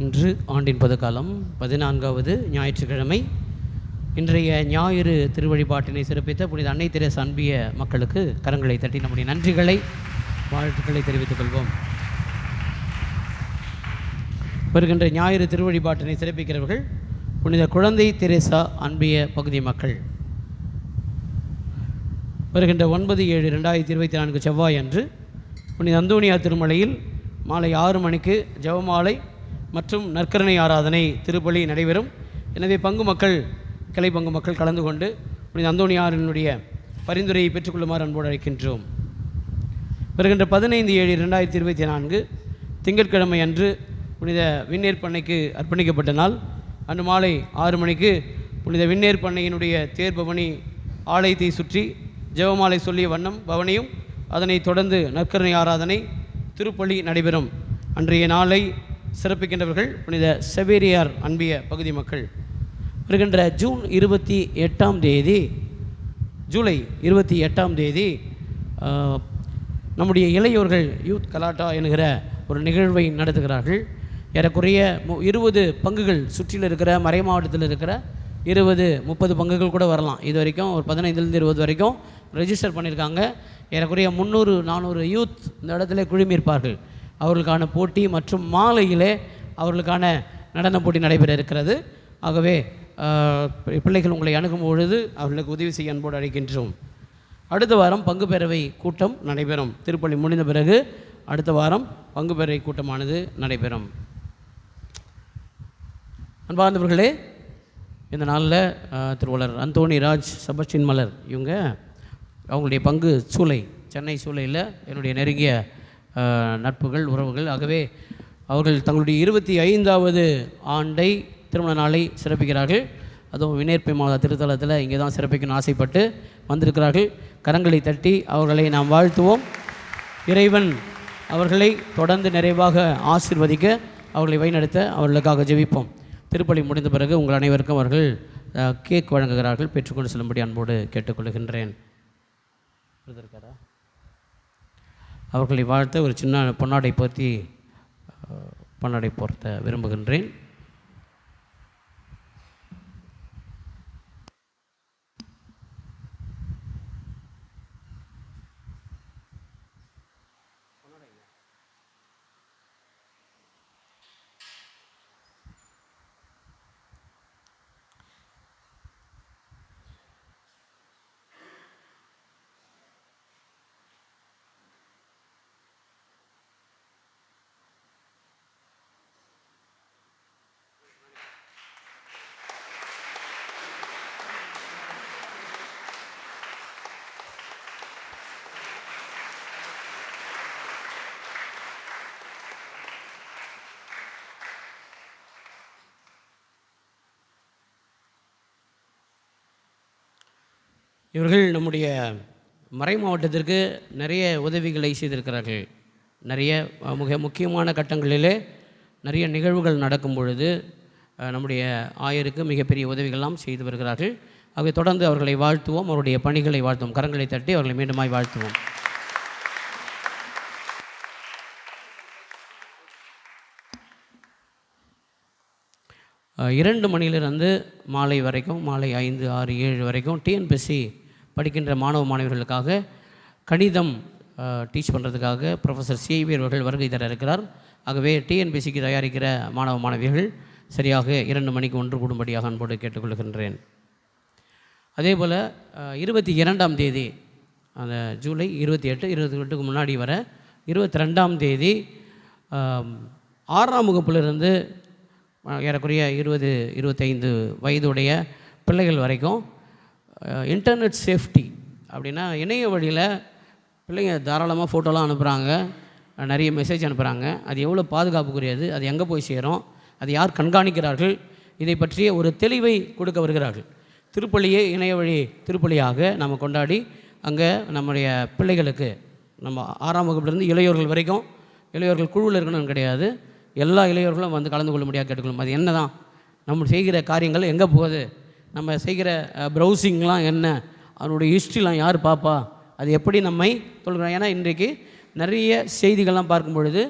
இன்று ஆண்டின் பொதுக்காலம் 14வது ஞாயிற்றுக்கிழமை. இன்றைய ஞாயிறு திருவழிபாட்டினை சிறப்பித்த புனித அன்னை தெரேசா அன்பிய மக்களுக்கு கரங்களை தட்டி நம்முடைய நன்றிகளை வாழ்த்துக்களை தெரிவித்துக் கொள்வோம். வருகின்ற ஞாயிறு திருவழிபாட்டினை சிறப்பிக்கிறவர்கள் புனித குழந்தை தெரேசா அன்பிய பகுதி மக்கள். வருகின்ற 9/7/2024 செவ்வாய் அன்று புனித அந்தோனியார் திருமலையில் மாலை 6 மணிக்கு ஜெபமாலை மற்றும் நற்கருணை ஆராதனை திருப்பலி நடைபெறும். எனவே பங்கு மக்கள், கிளை பங்கு மக்கள் கலந்து கொண்டு புனித அந்தோனியாரினுடைய பரிந்துரையை பெற்றுக்கொள்ளுமாறு அன்போடு அழைக்கின்றோம். வருகின்ற 15/7/2024 திங்கட்கிழமை அன்று புனித விண்ணேற்பண்ணைக்கு அர்ப்பணிக்கப்பட்ட நாள். அன்று மாலை 6 மணிக்கு புனித விண்ணேற்பண்ணையினுடைய தேர்பவனி ஆலயத்தை சுற்றி ஜெபமாலை சொல்லிய வண்ணம் பவனியும், அதனைத் தொடர்ந்து நற்கருணை ஆராதனை திருப்பலி நடைபெறும். அன்றைய நாளை சிறப்பிக்கின்றவர்கள் புனித செவேரியார் அன்பிய பகுதி மக்கள். வருகின்ற ஜூலை 28 நம்முடைய இளையோர்கள் யூத் கலாட்டா என்கிற ஒரு நிகழ்வை நடத்துகிறார்கள். ஏறக்குறைய 20 பங்குகள், சுற்றில் இருக்கிற மறை மாவட்டத்தில் இருக்கிற 20-30 பங்குகள் கூட வரலாம். இது வரைக்கும் ஒரு 15 20 வரைக்கும் ரெஜிஸ்டர் பண்ணியிருக்காங்க. ஏறக்குறைய 300-400 யூத் இந்த இடத்துல குழுமியிருப்பார்கள். அவர்களுக்கான போட்டி மற்றும் மாலையிலே அவர்களுக்கான நடன போட்டி நடைபெற இருக்கிறது. ஆகவே பிள்ளைகள் உங்களை அணுகும் பொழுது அவர்களுக்கு உதவி செய்ய அன்போடு அழைக்கின்றோம். அடுத்த வாரம் பங்கு பேரவை கூட்டம் நடைபெறும். திருப்பலி முடிந்த பிறகு அடுத்த வாரம் பங்கு பேரவை கூட்டமானது நடைபெறும். அன்பார்ந்தவர்களே, இந்த நாளில் திருவள்ளுவர் அந்தோணி ராஜ், செபஸ்டின் மலர் இவங்க அவங்களுடைய பங்கு சூளை, சென்னை சூளையில் என்னுடைய நெருங்கிய நட்புகள், உறவுகள். ஆகவே அவர்கள் தங்களுடைய 25வது ஆண்டை திருமண நாளை சிறப்பிக்கிறார்கள். அதுவும் விண்ணேற்பை மாதா திருத்தலத்தில் இங்கே தான் சிறப்பிக்கணும்னு ஆசைப்பட்டு வந்திருக்கிறார்கள். கரங்களை தட்டி அவர்களை நாம் வாழ்த்துவோம். இறைவன் அவர்களை தொடர்ந்து நிறைவாக ஆசீர்வதிக்க, அவர்களை வழிநடத்த அவர்களுக்காக ஜெபிப்போம். திருப்பலி முடிந்த பிறகு உங்கள் அனைவருக்கும் அவர்கள் கேக் வழங்குகிறார்கள். பெற்றுக்கொண்டு செல்லும்படி அன்போடு கேட்டுக்கொள்கின்றேன். அவர்களை வாழ்த்த ஒரு சின்ன பொன்னாடை போர்த்த விரும்புகின்றேன். இவர்கள் நம்முடைய மறை மாவட்டத்திற்கு நிறைய உதவிகளை செய்திருக்கிறார்கள். நிறைய முக்கியமான கட்டங்களிலே நிறைய நிகழ்வுகள் நடக்கும் பொழுது நம்முடைய ஆயருக்கு மிகப்பெரிய உதவிகள்லாம் செய்து வருகிறார்கள். ஆகவே தொடர்ந்து அவர்களை வாழ்த்துவோம், அவருடைய பணிகளை வாழ்த்துவோம். கரங்களை தட்டி அவர்களை மீண்டுமாய் வாழ்த்துவோம். இரண்டு மணியிலிருந்து மாலை வரைக்கும், மாலை 5, 6, 7 வரைக்கும் டிஎன்பிஎஸ்சி படிக்கின்ற மாணவ மாணவர்களுக்காக கணிதம் டீச் பண்ணுறதுக்காக ப்ரொஃபஸர் சிஐவி அவர்கள் வருகை தர இருக்கிறார். ஆகவே டிஎன்பிஎஸ்சிக்கு தயாரிக்கிற மாணவ மாணவிகள் சரியாக 2 மணிக்கு ஒன்று கூடும்படியாக அன்போடு கேட்டுக்கொள்கின்றேன். அதே போல் 22ஆம் தேதி, அந்த ஜூலை 28 முன்னாடி வர 22ஆம் தேதி 6ஆம் வகுப்பிலிருந்து ஏறக்குறைய 20-25 வயதுடைய பிள்ளைகள் வரைக்கும் இன்டர்நெட் சேஃப்டி அப்படின்னா இணைய வழியில் பிள்ளைங்க தாராளமாக ஃபோட்டோலாம் அனுப்புகிறாங்க, நிறைய மெசேஜ் அனுப்புகிறாங்க. அது எவ்வளோ பாதுகாப்புக்குரியது, அது எங்கே போய் சேரும், அது யார் கண்காணிக்கிறார்கள், இதை பற்றிய ஒரு தெளிவை கொடுக்க வருகிறார்கள். திருப்பலியே இணைய வழி திருப்பலியாக நம்ம கொண்டாடி அங்கே நம்முடைய பிள்ளைகளுக்கு, நம்ம 6ஆம் வகுப்பிலிருந்து இளையோர்கள் வரைக்கும், இளையோர்கள் குழுவில் இருக்கணும்னு கிடையாது, எல்லா இளையோர்களும் வந்து கலந்து கொள்ள முடியாது கேட்டுக்கொள்ளும். அது என்ன தான் நம்ம செய்கிற காரியங்கள் எங்கே போகுது, நம்ம செய்கிற ப்ரௌசிங்லாம் என்ன, அதனுடைய ஹிஸ்ட்ரிலாம் யார் பார்ப்பா, அது எப்படி நம்மை சொல்கிறோம். ஏன்னா இன்றைக்கு நிறைய செய்திகள்லாம் பார்க்கும் பொழுது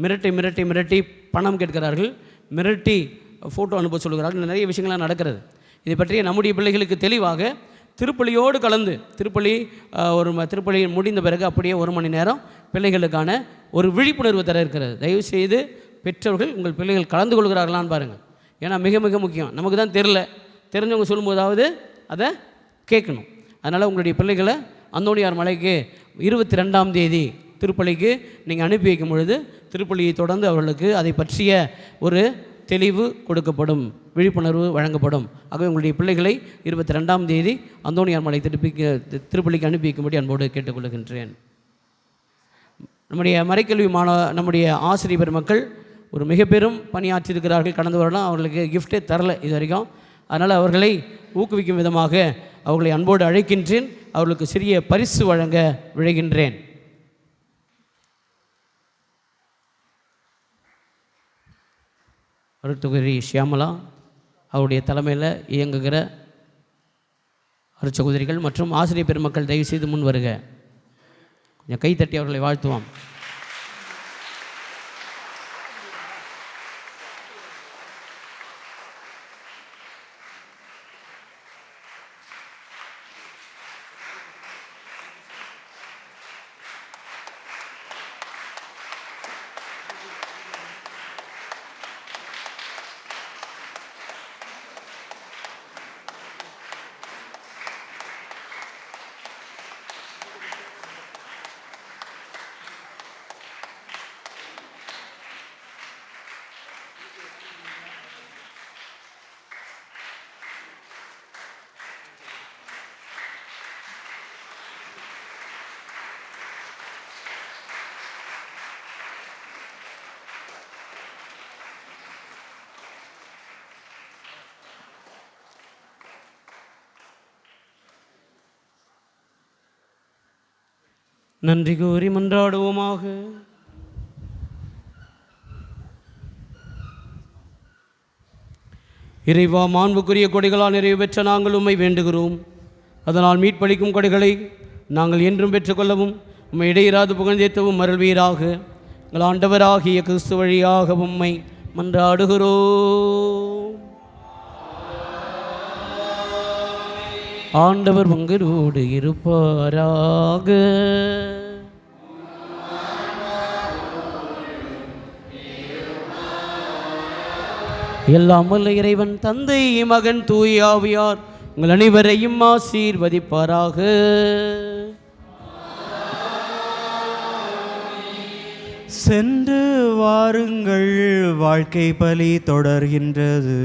மிரட்டி மிரட்டி மிரட்டி பணம் கேட்கிறார்கள். மிரட்டி ஃபோட்டோ அனுப்ப சொல்கிறார்கள். நிறைய விஷயங்கள்லாம் நடக்கிறது. இதை பற்றிய நம்முடைய பிள்ளைகளுக்கு தெளிவாக திருப்பலியோடு கலந்து திருப்பலி முடிந்த பிறகு அப்படியே 1 மணி நேரம் பிள்ளைகளுக்கான ஒரு விழிப்புணர்வு தர இருக்கிறது. தயவுசெய்து பெற்றோர்கள் உங்கள் பிள்ளைகள் கலந்து கொள்கிறார்களான்னு பாருங்கள். ஏன்னா மிக மிக முக்கியம். நமக்கு தான் தெரிஞ்சவங்க சொல்லும்போதாவது அதை கேட்கணும். அதனால் உங்களுடைய பிள்ளைகளை அந்தோணியார் மலைக்கு 22ஆம் தேதி திருப்பலிக்கு நீங்கள் அனுப்பி வைக்கும் பொழுது திருப்பலியை தொடர்ந்து அவர்களுக்கு அதை பற்றிய ஒரு தெளிவு கொடுக்கப்படும், விழிப்புணர்வு வழங்கப்படும். ஆகவே உங்களுடைய பிள்ளைகளை 22ஆம் தேதி அந்தோணியார் மலை திருப்பலிக்கு அனுப்பி வைக்கும்படி அன்போடு கேட்டுக்கொள்கின்றேன். நம்முடைய மறைக்கல்வி நம்முடைய ஆசிரியர் பெருமக்கள் ஒரு மிக பெரும் பணியாற்றியிருக்கிறார்கள். கடந்த வருடம் அவர்களுக்கு கிஃப்டே தரல இது வரைக்கும். அதனால் அவர்களை ஊக்குவிக்கும் விதமாக அவர்களை அன்போடு அழைக்கின்றேன். அவர்களுக்கு சிறிய பரிசு வழங்க விழைகின்றேன். அருட்தகுதி ஷியாமலா அவருடைய தலைமையில் இயங்குகிற அருட்சகோதரிகள் மற்றும் ஆசிரியர் பெருமக்கள் தயவுசெய்து முன் வருக. கொஞ்சம் கைத்தட்டி அவர்களை வாழ்த்துவோம். நன்றி கூறி மன்றாடுவோமாக. இறைவா, மாண்புக்குரிய கொடைகளால் நிறைவு பெற்ற நாங்கள் உம்மை வேண்டுகிறோம். அதனால் மீட்பளிக்கும் கொடைகளை நாங்கள் என்றும் பெற்றுக்கொள்ளவும் உம்மை இடையிறாது புகழ்ந்தேற்றவும் அருள்வீராக. எங்கள் ஆண்டவராகிய கிறிஸ்து வழியாக உம்மை மன்றாடுகிறோம். ஆண்டவர் உங்களோடு இருப்பாராக. எல்லாம் வல்ல இறைவன் தந்தை, மகன், தூய ஆவியார் உங்கள் அனைவரையும் ஆசீர்வதிப்பாராக. சென்று வாருங்கள், வாழ்க்கை பலி தொடர்கின்றது.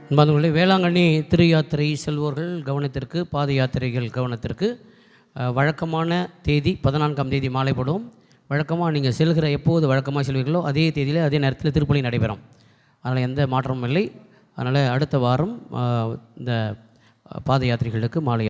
அன்பார்ந்தவர்களே, வேளாங்கண்ணி திரு யாத்திரை செல்வோர்கள் கவனத்திற்கு, பாத யாத்திரைகள் கவனத்திற்கு, வழக்கமான தேதி 14ஆம் தேதி மாலை போடுவோம். வழக்கமாக நீங்கள் செல்கிற எப்போது வழக்கமாக செல்வீர்களோ அதே தேதியில் அதே நேரத்தில் திருப்பலி நடைபெறும். அதனால் எந்த மாற்றமும் இல்லை. அதனால் அடுத்த வாரம் இந்த பாத யாத்திரைகளுக்கு மாலை